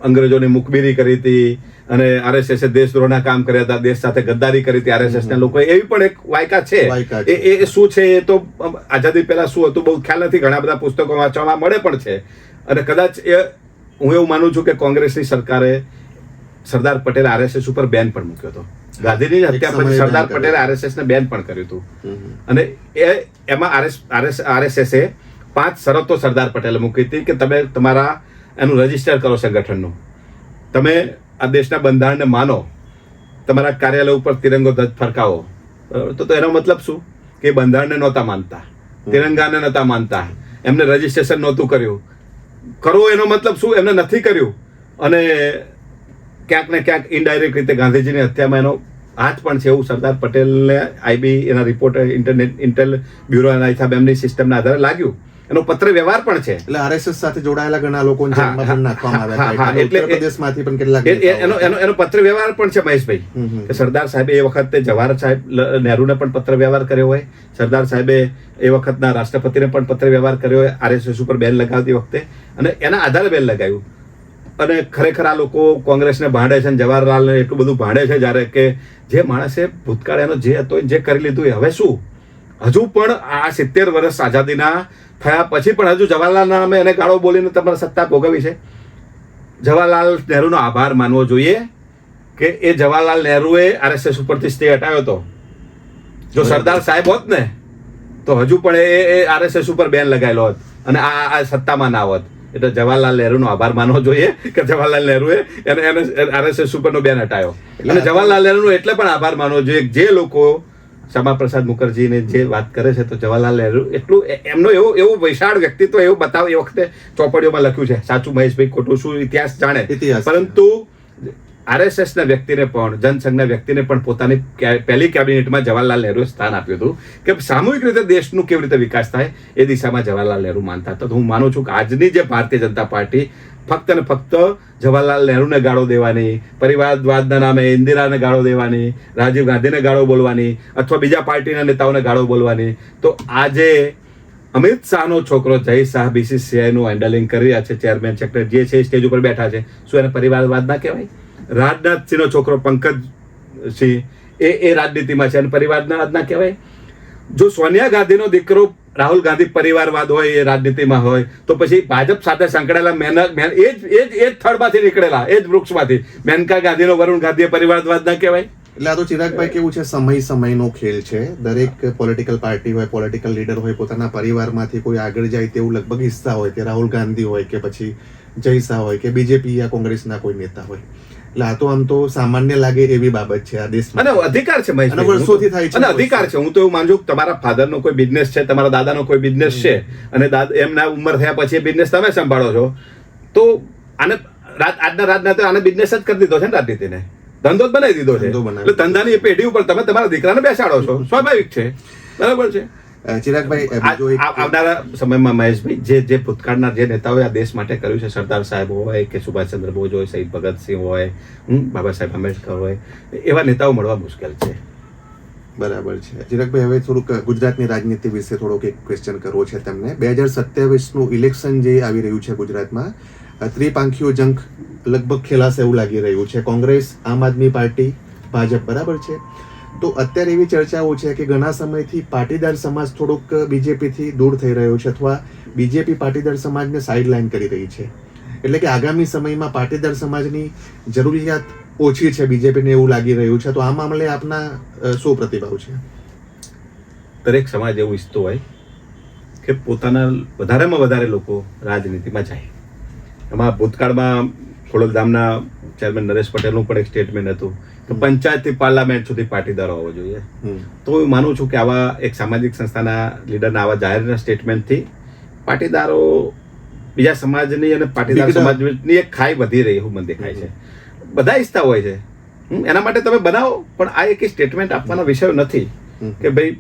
અંગ્રેજોની મુખબીરી કરી હતી અને RSSએ દેશદ્રોહના કામ કર્યા હતા, દેશ સાથે ગદ્દારી કરી હતી RSSના લોકોએ, એવી પણ એક વાયકા છે. એ શું છે એ તો આઝાદી પહેલા શું હતું બહુ ખ્યાલ નથી, ઘણા બધા પુસ્તકો વાંચવા મળે પણ છે. અને કદાચ હું એવું માનું છું કે કોંગ્રેસની સરકારે સરદાર પટેલ RSS ઉપર બેન પણ મૂક્યો હતો. ગાંધીની હત્યા પછી સરદાર પટેલે RSSને બેન પણ કર્યું હતું. અને એમાં RSSએ 5 શરતો સરદાર પટેલે મૂકી હતી કે તમે તમારા એનું રજીસ્ટર કરો સંગઠનનું, તમે આ દેશના બંધારણને માનો, તમારા કાર્યાલય ઉપર તિરંગો ધ્વજ ફરકાવો. તો એનો મતલબ શું કે બંધારણને નહોતા માનતા, તિરંગાને નહોતા માનતા, એમને રજીસ્ટ્રેશન નહોતું કર્યું. કરવો એનો મતલબ શું? એમને નથી કર્યું. અને ક્યાંક ને ક્યાંક ઇનડાયરેક્ટ રીતે ગાંધીજીની હત્યામાં એનો હાથ પણ છે એવું સરદાર પટેલને IB એના રિપોર્ટ ઇન્ટેલ બ્યુરોના હિસાબે એમની સિસ્ટમના આધારે લાગ્યું. એનો પત્ર વ્યવહાર પણ છે. એટલે RSS સાથે જોડાયેલા ઘણા લોકોને જેલમાં પણ નાખવામાં આવ્યા હતા. એટલે ઉત્તર પ્રદેશમાંથી પણ કેટલાક એનો પત્ર વ્યવહાર પણ છે મહેશભાઈ, કે સરદાર સાહેબે એ વખતે જવાહર સાહેબ નહેરુને પણ પત્ર વ્યવહાર કર્યો હોય, સરદાર સાહેબે એ વખતના રાષ્ટ્રપતિને પણ પત્ર વ્યવહાર કર્યો હોય RSS ઉપર બેન લગાવતી વખતે, અને એના આધારે બેન લગાવ્યું. અને ખરેખર આ લોકો કોંગ્રેસને ભાંડે છે અને જવાહરલાલને એટલું બધું ભાંડે છે જ્યારે કે જે માણસે ભૂતકાળ એનો જે હતો જે કરી લીધું એ હવે શું, હજુ પણ આ 70 વર્ષ આઝાદીના થયા પછી પણ હજુ જવાહરલાલના નામે એને ગાળો બોલીને તમારે સત્તા ભોગવી છે. જવાહરલાલ નહેરુનો આભાર માનવો જોઈએ કે એ જવાહરલાલ નહેરુએ RSS ઉપરથી સ્ટે હટાવ્યો હતો. જો સરદાર સાહેબ હોત ને તો હજુ પણ એ RSS ઉપર બેન લગાવેલો હોત અને આ સત્તામાં ના હોત. એટલે જવાહરલાલ નહેરુનો આભાર માનવો જોઈએ કે જવાહરલાલ નહેરુએ એને RSS ઉપરનો બેન હટાવ્યો. અને જવાહરલાલ નહેરુનો એટલે પણ આભાર માનવો જોઈએ જે લોકો શ્યામાપ્રસાદ મુખર્જીને જે વાત કરે છે, તો જવાહરલાલ નહેરુ એટલું એમનો એવો વિશાળ વ્યક્તિત્વ એવું બતાવ એ વખતે ચોપડીઓમાં લખ્યું છે. સાચું મહેશભાઈ ખોટું શું ઇતિહાસ જાણે, પરંતુ RSSના વ્યક્તિને પણ, જનસંઘના વ્યક્તિને પણ પોતાની પહેલી કેબિનેટમાં જવાહરલાલ નહેરુએ સ્થાન આપ્યું હતું કે સામૂહિક રીતે દેશનું કેવી રીતે વિકાસ થાય એ દિશામાં જવાહરલાલ નહેરુ માનતા હતા. તો હું માનું છું કે આજની જે ભારતીય જનતા પાર્ટી ફક્ત ને ફક્ત જવાહરલાલ નહેરુને ગાળો દેવાની, પરિવારવાદના નામે ઇન્દિરાને ગાળો દેવાની, રાજીવ ગાંધીને ગાળો બોલવાની અથવા બીજા પાર્ટીના નેતાઓને ગાળો બોલવાની, તો આજે અમિત શાહનો છોકરો જય શાહ BCCIનું હેન્ડલિંગ કરી રહ્યા છે, ચેરમેન સેક્રેટરી જે છે સ્ટેજ ઉપર બેઠા છે, શું એને પરિવારવાદ ના કહેવાય? રાજનાથસિંહનો છોકરો પંકજસિંહ એ રાજનીતિમાં છે અને પરિવારવાદ ના કહેવાય? જો સોનિયા ગાંધીનો દીકરો રાહુલ ગાંધી પરિવારવાદ હોય, એ રાજનીતિમાં હોય, તો પછી ભાજપ સાથે સંકળાયેલા એ જ થડમાંથી નીકળેલા, એ જ વૃક્ષમાંથી મેનકા ગાંધીનો, વરુણ ગાંધીએ પરિવારવાદ ના કહેવાય? એટલે આ તો ચિરાગભાઈ કેવું છે, સમયનો ખેલ છે. દરેક પોલિટિકલ પાર્ટી હોય, પોલિટિકલ લીડર હોય, પોતાના પરિવારમાંથી કોઈ આગળ જાય તેવું લગભગ ઈચ્છતા હોય, કે રાહુલ ગાંધી હોય કે પછી જય શાહ હોય કે BJP યા કોંગ્રેસના કોઈ નેતા હોય. એટલે આ તો આમ તો સામાન્ય લાગે એવી બાબત છે આ દેશમાં, અને અધિકાર છે વર્ષોથી થાય છે, અને અધિકાર છે. હું તો એવું માનું છું કે તમારા ફાધરનો કોઈ બિઝનેસ છે, તમારા દાદાનો કોઈ બિઝનેસ છે, અને એમના ઉંમર થયા પછી એ બિઝનેસ તમે સંભાળો છો, તો આને આજના રાજનાથે આને બિઝનેસ જ કરી દીધો છે ને, રાજનીતિને ધંધો જ બનાવી દીધો છે. એટલે ધંધાની પેઢી ઉપર તમે તમારા દીકરાને બેસાડો છો, સ્વાભાવિક છે, બરાબર છે. ચિરાગભાઈ બીજો એક આવનારા સમયમાં મહેશભાઈ જે ભૂતકાળના જે નેતાઓએ આ દેશ માટે કર્યું છે, સરદાર સાહેબ હોય કે સુભાષચંદ્ર બોઝ હોય, શહીદ ભગતસિંહ હોય, બાબા સાહેબ આંબેડકર હોય, એવા નેતાઓ મળવા મુશ્કેલ છે. બરાબર છે. ચિરાગભાઈ, હવે થોડુંક ગુજરાતની રાજનીતિ વિશે થોડોક એક ક્વેશ્ચન કરવો છે તમને. 2027નું ઇલેક્શન જે આવી રહ્યું છે ગુજરાતમાં, ત્રિપાંખીયો જંગ લગભગ ખેલાશે એવું લાગી રહ્યું છે. કોંગ્રેસ, આમ આદમી પાર્ટી, ભાજપ, બરાબર છે. તો અત્યારે એવી ચર્ચાઓ છે કે ઘણા સમયથી પાટીદાર સમાજ થોડોક બીજેપીથી દૂર થઈ રહ્યો છે, અથવા બીજેપી પાટીદાર સમાજને સાઇડલાઇન કરી રહી છે. એટલે કે આગામી સમયમાં પાટીદાર સમાજની જરૂરિયાત ઓછી છે બીજેપીને એવું લાગી રહ્યું છે. તો આ મામલે આપના શું પ્રતિભાવ છે? દરેક સમાજ એવું ઈચ્છતો હોય કે પોતાના વધારેમાં વધારે લોકો રાજનીતિમાં જાય. એમાં ભૂતકાળમાં ખોડલધામના ચેરમેન નરેશ પટેલનું પણ એક સ્ટેટમેન્ટ હતું કે પંચાયતથી પાર્લામેન્ટ સુધી પાટીદારો હોવો જોઈએ. તો હું માનું છું કે આવા એક સામાજિક સંસ્થાના લીડરના આવા જાહેર સ્ટેટમેન્ટથી પાટીદારો બીજા સમાજની અને પાટીદાર સમાજની એક ખાઈ વધી રહી એવું મને દેખાય છે. બધા ઈચ્છતા હોય છે, એના માટે તમે બનાવો, પણ આ એક સ્ટેટમેન્ટ આપવાનો વિષય નથી કે ભાઈ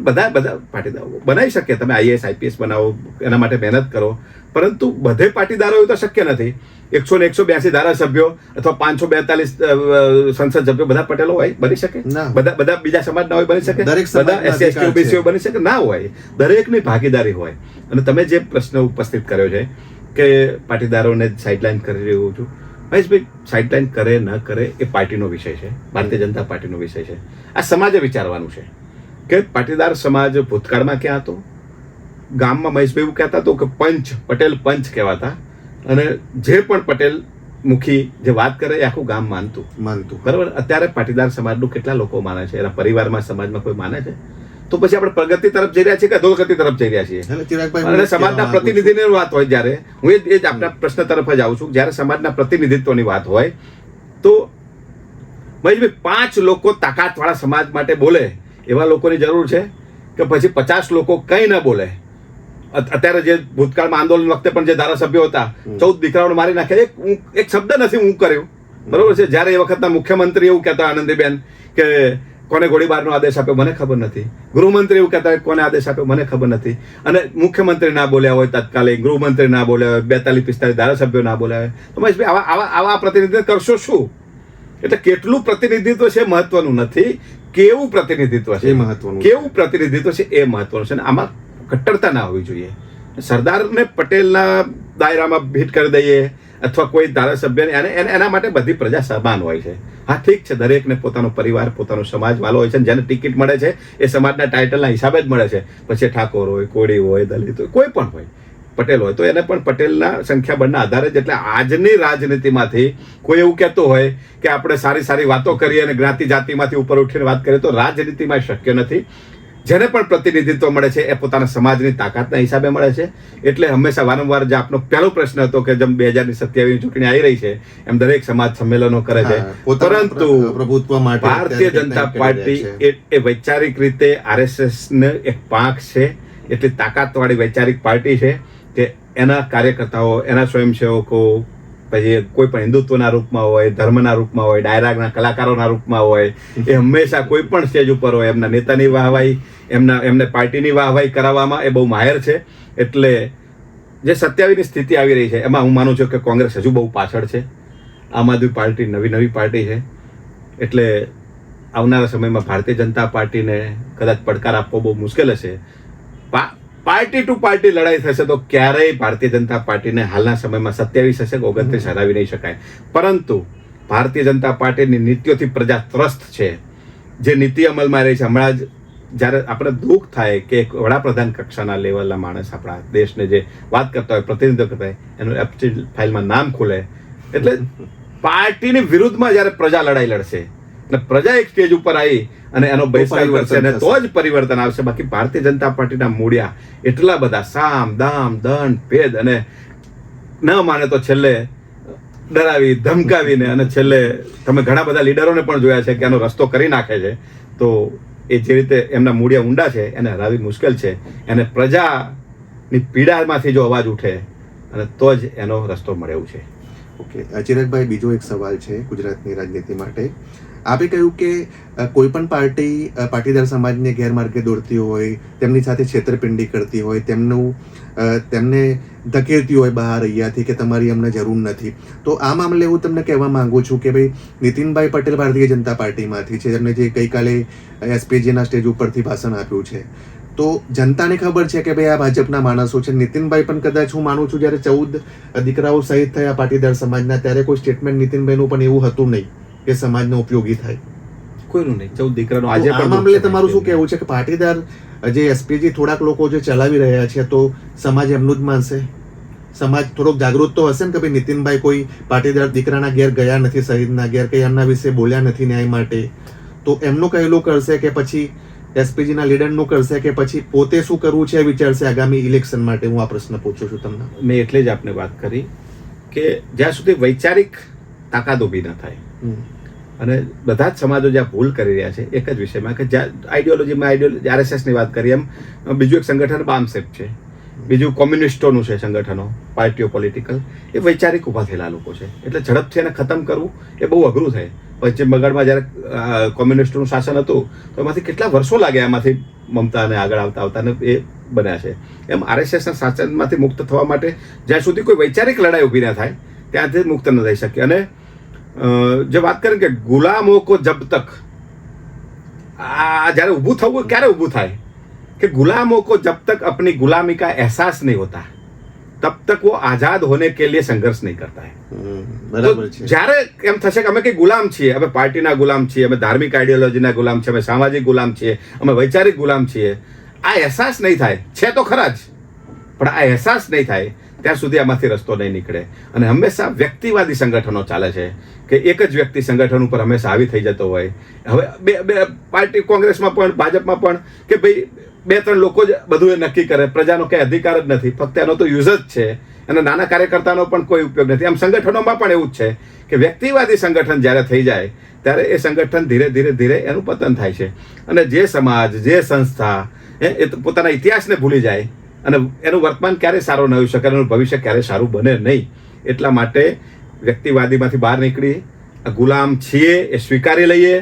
બધા પાટીદારો બનાવી શકે. તમે IAS IPS બનાવો, એના માટે મહેનત કરો, પરંતુ બધે પાટીદારો એવું તો શક્ય નથી. 182 ધારાસભ્યો અથવા 542 સંસદ સભ્યો બધા પટેલો હોય, બની શકે? બધા બીજા સમાજના હોય, બની શકે? બધા SC ST OBC હોય, બની શકે? ના હોય. દરેકની ભાગીદારી હોય. અને તમે જે પ્રશ્ન ઉપસ્થિત કર્યો છે કે પાટીદારોને સાઇડલાઇન કરી રહ્યું છું, મહેશભાઈ, સાઇડલાઇન કરે ન કરે એ પાર્ટીનો વિષય છે, ભારતીય જનતા પાર્ટીનો વિષય છે. આ સમાજે વિચારવાનું છે કે પાટીદાર સમાજ ભૂતકાળમાં ક્યાં હતો. ગામમાં મહેશભાઈ એવું કહેતા હતો કે પટેલ પંચ કહેવાતા, અને જે પણ પટેલ મુખી જે વાત કરે એ આખું ગામ માનતું. બરાબર. અત્યારે પાટીદાર સમાજનું કેટલા લોકો માને છે? એના પરિવારમાં, સમાજમાં કોઈ માને છે? તો પછી આપણે પ્રગતિ તરફ જઈ રહ્યા છીએ કે અધોગતિ તરફ જઈ રહ્યા છીએ? અને સમાજના પ્રતિનિધિની વાત હોય, જ્યારે હું એ જ આપણા પ્રશ્ન તરફ જ આવું છું, જ્યારે સમાજના પ્રતિનિધિત્વની વાત હોય તો મહેશભાઈ 5 લોકો તાકાતવાળા સમાજ માટે બોલે એવા લોકોની જરૂર છે કે પછી 50 લોકો કંઈ ન બોલે? અત્યારે જે ભૂતકાળમાં આંદોલન વખતે પણ જે ધારાસભ્યો હતા, 14 દીકરાઓને મારી નાખ્યા, એક શબ્દ નથી હું કર્યું, બરોબર છે. જ્યારે એ વખતના મુખ્યમંત્રી એવું કહેતા આનંદીબેન કે કોને ગોળીબારનો આદેશ આપ્યો મને ખબર નથી, ગૃહમંત્રી એવું કહેતા કોને આદેશ આપ્યો મને ખબર નથી, અને મુખ્યમંત્રી ના બોલ્યા હોય તત્કાલીન, ગૃહમંત્રી ના બોલ્યા હોય, 42-45 ધારાસભ્યો ના બોલ્યા હોય, તો મહેશભાઈ આવા પ્રતિનિધિત્વ કરશો શું? એટલે કેટલું પ્રતિનિધિત્વ છે મહત્વનું નથી, કેવું પ્રતિનિધિત્વ છે કેવું પ્રતિનિધિત્વ છે એ મહત્વનું છે. આમાં કટ્ટરતા ના હોવી જોઈએ. સરદારને પટેલના દાયરામાં ભેટ કરી દઈએ અથવા કોઈ ધારાસભ્યને, એના માટે બધી પ્રજા સમાન હોય છે. હા, ઠીક છે, દરેકને પોતાનો પરિવાર, પોતાનો સમાજ વાલો હોય છે, જેને ટિકિટ મળે છે એ સમાજના ટાઇટલના હિસાબે જ મળે છે. પછી ઠાકોર હોય, કોળી હોય, દલિત હોય, કોઈ પણ હોય, પટેલ હોય તો એને પણ પટેલના સંખ્યાબળના આધારે જ. એટલે આજની રાજનીતિમાંથી કોઈ એવું કહેતું હોય કે આપણે સારી સારી વાતો કરીએ અને જ્ઞાતિ જાતિમાંથી ઉપર ઉઠીને વાત કરીએ, તો રાજનીતિમાં શક્ય નથી. જેને પણ પ્રતિનિધિત્વ મળે છે એ પોતાના સમાજની તાકાતના હિસાબે મળે છે. એટલે હંમેશા વારંવાર જે આપનો પહેલો પ્રશ્ન હતો કે જેમ 2027ની ચૂંટણી આવી રહી છે એમ દરેક સમાજ સંમેલનો કરે છે, પરંતુ ભારતીય જનતા પાર્ટી એ વૈચારિક રીતે RSS ને એક પાંખ છે, એટલી તાકાતવાળી વૈચારિક પાર્ટી છે કે એના કાર્યકર્તાઓ, એના સ્વયંસેવકો, પછી કોઈ પણ હિન્દુત્વના રૂપમાં હોય, ધર્મના રૂપમાં હોય, ડાયરાગના કલાકારોના રૂપમાં હોય, એ હંમેશા કોઈ પણ સ્ટેજ ઉપર હોય, એમના નેતાની વાહવાઈ, એમને પાર્ટીની વાહવાઈ કરાવવામાં એ બહુ માહેર છે. એટલે જે 27ની સ્થિતિ આવી રહી છે એમાં હું માનું છું કે કોંગ્રેસ હજુ બહુ પાછળ છે. આમ આદમી પાર્ટી નવી પાર્ટી છે. એટલે આવનારા સમયમાં ભારતીય જનતા પાર્ટીને કદાચ પડકાર આપવો બહુ મુશ્કેલ હશે. પાર્ટી ટુ પાર્ટી લડાઈ થશે તો ક્યારેય ભારતીય જનતા પાર્ટીને હાલના સમયમાં 27 હશે કે 29 હરાવી નહીં શકાય. પરંતુ ભારતીય જનતા પાર્ટીની નીતિઓથી પ્રજા ત્રસ્ત છે. જે નીતિ અમલમાં રહી છે, હમણાં જ જ્યારે આપણે દુઃખ થાય કે એક વડાપ્રધાન કક્ષાના લેવલના માણસ આપણા દેશને જે વાત કરતા હોય, પ્રતિનિધિત્વ કરતા હોય, એનું એપ્ટિટ્યુડ ફાઇલમાં નામ ખુલે. એટલે પાર્ટીની વિરુદ્ધમાં જ્યારે પ્રજા લડાઈ લડશે અને પ્રજા એક સ્ટેજ ઉપર આવી અને એનો બહિષ્કાર કરશે અને તો જ પરિવર્તન આવશે. બાકી ભારતીય જનતા પાર્ટીના મૂળિયા એટલા બધા સામ દામ દંડ ભેદ, અને ન માને તો છેલ્લે ડરાવી ધમકાવીને, અને છેલ્લે તમે ઘણા બધા લીડરોને પણ જોયા છે કે એનો રસ્તો કરી નાખે છે. તો એ જે રીતે એમના મૂળિયા ઊંડા છે એને હરાવી મુશ્કેલ છે. એને પ્રજાની પીડામાંથી જો અવાજ ઉઠે અને તો જ એનો રસ્તો મળે એવું છે. ઓકે, ચિરાગભાઈ, બીજો એક સવાલ છે ગુજરાતની રાજનીતિ માટે. આપે કહ્યું કે કોઈ પણ પાર્ટી પાટીદાર સમાજને ગેરમાર્ગે દોરતી હોય, તેમની સાથે છેતરપિંડી કરતી હોય, તેમને ધકેલતી હોય બહાર અહીંયાથી કે તમારી અમને જરૂર નથી. તો આ મામલે હું તમને કહેવા માંગુ છું કે ભાઈ નીતિનભાઈ પટેલ ભારતીય જનતા પાર્ટીમાંથી છે, જેમને જે ગઈકાલે એસપીજીના સ્ટેજ ઉપરથી ભાષણ આપ્યું છે. તો જનતાને ખબર છે કે ભાઈ આ ભાજપના માણસો છે. નીતિનભાઈ પણ કદાચ હું માનું છું જ્યારે 14 દીકરાઓ શહીદ થયા પાટીદાર સમાજના, ત્યારે કોઈ સ્ટેટમેન્ટ નીતિનભાઈનું પણ એવું હતું નહીં કે સમાજને ઉપયોગી થાય. કોઈનું નહીં. 14 દીકરાનો આજે આ મામલે તમારું શું કહેવું છે કે પાટીદાર જે એસપીજી થોડાક લોકો જે ચલાવી રહ્યા છે તો સમાજ એમનું જ માનશે? સમાજ થોડોક જાગૃત તો હશે ને કે ભાઈ નીતિનભાઈ કોઈ પાટીદાર દીકરાના ઘેર ગયા નથી, શહીદના ઘેર કંઈ એમના વિશે બોલ્યા નથી ન્યાય માટે, તો એમનું કહેલું કરશે કે પછી એસપીજીના લીડરનું કરશે કે પછી પોતે શું કરવું છે વિચારશે આગામી ઇલેક્શન માટે? હું આ પ્રશ્ન પૂછું છું તમને. મેં એટલે જ આપને વાત કરી કે જ્યાં સુધી વૈચારિક તાકાત ઊભી ન થાય અને બધા જ સમાજો જ્યાં ભૂલ કરી રહ્યા છે એક જ વિષયમાં કે જ્યાં આઈડિયોલોજી આરએસએસની વાત કરી એમ બીજું એક સંગઠન બામસેપ છે, બીજું કોમ્યુનિસ્ટોનું છે સંગઠનો, પાર્ટીઓ પોલિટિકલ, એ વૈચારિક ઊભા થયેલા લોકો છે. એટલે ઝડપથી એને ખતમ કરવું એ બહુ અઘરું થાય. પશ્ચિમ બંગાળમાં જ્યારે કોમ્યુનિસ્ટનું શાસન હતું તો એમાંથી કેટલા વર્ષો લાગ્યા એમાંથી મમતાને આગળ આવતા એ બન્યા છે. એમ આરએસએસના શાસનમાંથી મુક્ત થવા માટે જ્યાં સુધી કોઈ વૈચારિક લડાઈ ઊભી ના થાય ત્યાંથી મુક્ત ન થઈ શકે. અને જે વાત કરીએ કે ગુલામો કો જબ તક, આ જ્યારે ઊભું થવું ક્યારે ઊભું થાય कि गुलामों को जब तक अपनी गुलामी का एहसास नहीं होता तब तक वो आजाद होने के लिए संघर्ष नहीं करता है. બરાબર છે. જ્યારે એમ થશે કે અમે કઈ ગુલામ છીએ, અમે પાર્ટીના ગુલામ છીએ, અમે ધાર્મિક આઈડિયોલોજીના ગુલામ છીએ, અમે સામાજિક ગુલામ છીએ, અમે વૈચારિક ગુલામ છીએ, આ અહેસાસ નહીં થાય, છે તો ખરા જ, પણ આ અહેસાસ નહીં થાય ત્યાં સુધી આમાંથી રસ્તો નહીં નીકળે. અને હંમેશા વ્યક્તિવાદી સંગઠનો ચાલે છે કે એક જ વ્યક્તિ સંગઠન ઉપર હંમેશા હાવી થઈ જતો હોય. હવે બે પાર્ટી, કોંગ્રેસમાં પણ ભાજપમાં પણ કે ભાઈ 2-3 લોકો જ બધું એ નક્કી કરે, પ્રજાનો કંઈ અધિકાર જ નથી, ફક્ત એનો તો યુઝ જ છે અને નાના કાર્યકર્તાનો પણ કોઈ ઉપયોગ નથી. આમ સંગઠનોમાં પણ એવું જ છે કે વ્યક્તિવાદી સંગઠન જ્યારે થઈ જાય ત્યારે એ સંગઠન ધીરે ધીરે એનું પતન થાય છે. અને જે સમાજ, જે સંસ્થા એ પોતાના ઇતિહાસને ભૂલી જાય અને એનું વર્તમાન ક્યારેય સારું ન હોઈ શકે, એનું ભવિષ્ય ક્યારેય સારું બને નહીં. એટલા માટે વ્યક્તિવાદીમાંથી બહાર નીકળી ગુલામ છીએ એ સ્વીકારી લઈએ.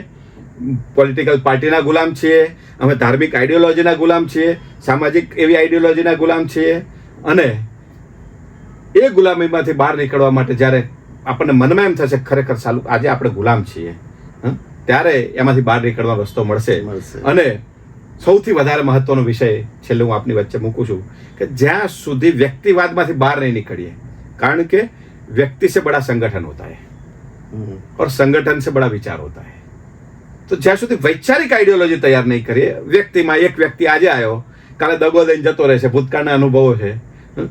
પોલિટિકલ પાર્ટીના ગુલામ છીએ, અમે ધાર્મિક આઈડિયોલોજીના ગુલામ છીએ, સામાજિક એવી આઈડિયોલોજીના ગુલામ છીએ. અને એ ગુલામીમાંથી બહાર નીકળવા માટે જ્યારે આપણને મનમાં એમ થશે ખરેખર સાલું આજે આપણે ગુલામ છીએ, ત્યારે એમાંથી બહાર નીકળવાનો રસ્તો મળશે. અને સૌથી વધારે મહત્વનો વિષય છેલ્લે હું આપની વચ્ચે મૂકું છું કે જ્યાં સુધી વ્યક્તિવાદમાંથી બહાર નહીં નીકળીએ, કારણ કે વ્યક્તિ से बड़ा संगठन होता है और संगठन से बड़ा विचार होता है. તો જ્યાં સુધી વૈચારિક આઈડિયોલોજી તૈયાર નહીં કરીએ, વ્યક્તિમાં એક વ્યક્તિ આજે આવ્યો, કાલે દગો દઈને જતો રહેશે, ભૂતકાળના અનુભવો છે,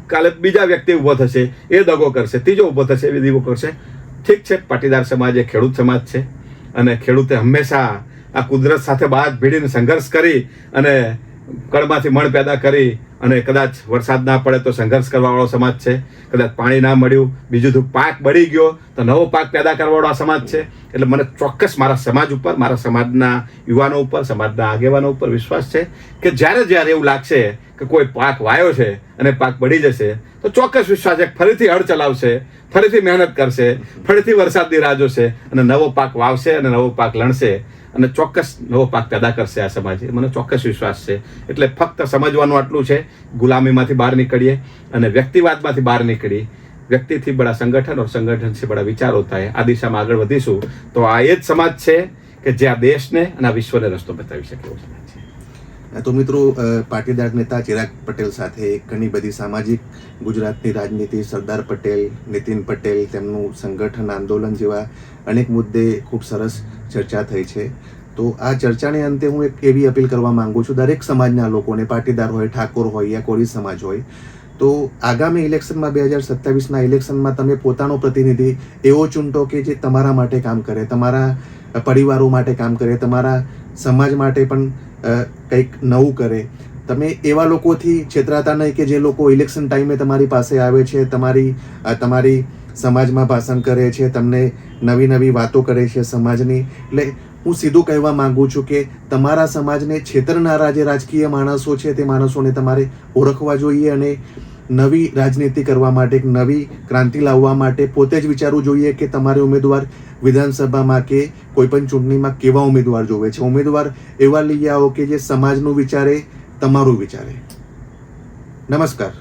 કાલે બીજા વ્યક્તિ ઊભો થશે, એ દગો કરશે, ત્રીજો ઊભો થશે, એ દીવો કરશે. ઠીક છે, પાટીદાર સમાજ એ ખેડૂત સમાજ છે અને ખેડૂતે હંમેશા આ કુદરત સાથે બાદ ભીડીને સંઘર્ષ કરી અને કળમાંથી મણ પેદા કરી અને કદાચ વરસાદ ના પડે તો સંઘર્ષ કરવાવાળો સમાજ છે. કદાચ પાણી ના મળ્યું, બીજું પાક બળી ગયો તો નવો પાક પેદા કરવાવાળો આ સમાજ છે. એટલે મને ચોક્કસ મારા સમાજ ઉપર, મારા સમાજના યુવાનો ઉપર, સમાજના આગેવાનો ઉપર વિશ્વાસ છે કે જ્યારે એવું લાગશે કે કોઈ પાક વાયો છે અને પાક બળી જશે તો ચોક્કસ વિશ્વાસ છે ફરીથી હળ ચલાવશે, ફરીથી મહેનત કરશે, ફરીથી વરસાદની રાહ જોશે અને નવો પાક વાવશે અને નવો પાક લણશે અને ચોક્કસ નવો પાક પેદા કરશે આ સમાજ. મને ચોક્કસ વિશ્વાસ છે. એટલે ફક્ત સમજવાનું આટલું છે, ગુલામીમાંથી બહાર નીકળીએ અને વ્યક્તિવાદમાંથી બહાર નીકળી વ્યક્તિથી બડા સંગઠન और संगठन से बड़ा विचार होता है. આ દિશામાં આગળ વધીશું તો આ એ જ સમાજ છે કે જે આ દેશને અને આ વિશ્વને રસ્તો બતાવી શકે એવો સમાજ છે. તો મિત્રો, પાટીદાર નેતા ચિરાગ પટેલ સાથે ઘણી બધી સામાજિક, ગુજરાતની રાજનીતિ, સરદાર પટેલ, નીતિન પટેલ, તેમનું સંગઠન, આંદોલન જેવા અનેક મુદ્દે ખૂબ સરસ ચર્ચા થઈ છે. તો આ ચર્ચાને અંતે હું એક એવી અપીલ કરવા માંગુ છું દરેક સમાજના લોકોને, પાટીદાર હોય, ઠાકોર હોય યા કોળી સમાજ હોય, તો આગામી ઇલેક્શનમાં 2027ના ઇલેક્શનમાં તમે પોતાનો પ્રતિનિધિ એવો ચૂંટો કે જે તમારા માટે કામ કરે, તમારા પરિવારો માટે કામ કરે, તમારા સમાજ માટે પણ કંઈક નવું કરે. તમે એવા લોકોથી છેતરાતા નહીં કે જે લોકો ઇલેક્શન ટાઈમે તમારી પાસે આવે છે, તમારી સમાજમાં ભાષણ કરે છે, તમને નવી વાતો કરે છે સમાજની. એટલે હું સીધું કહેવા માંગુ છું કે તમારા સમાજને છેતરનારા જે રાજકીય માણસો છે તે માણસોને તમારે ઓળખવા જોઈએ અને નવી રાજનીતિ કરવા માટે, એક નવી ક્રાંતિ લાવવા માટે પોતે જ વિચારવું જોઈએ કે તમારે ઉમેદવાર વિધાનસભામાં કે કોઈ પણ ચૂંટણીમાં કેવા ઉમેદવાર જોવે છે. ઉમેદવાર એવા લઈ આવો કે જે સમાજનું વિચારે, તમારું વિચારે. નમસ્કાર.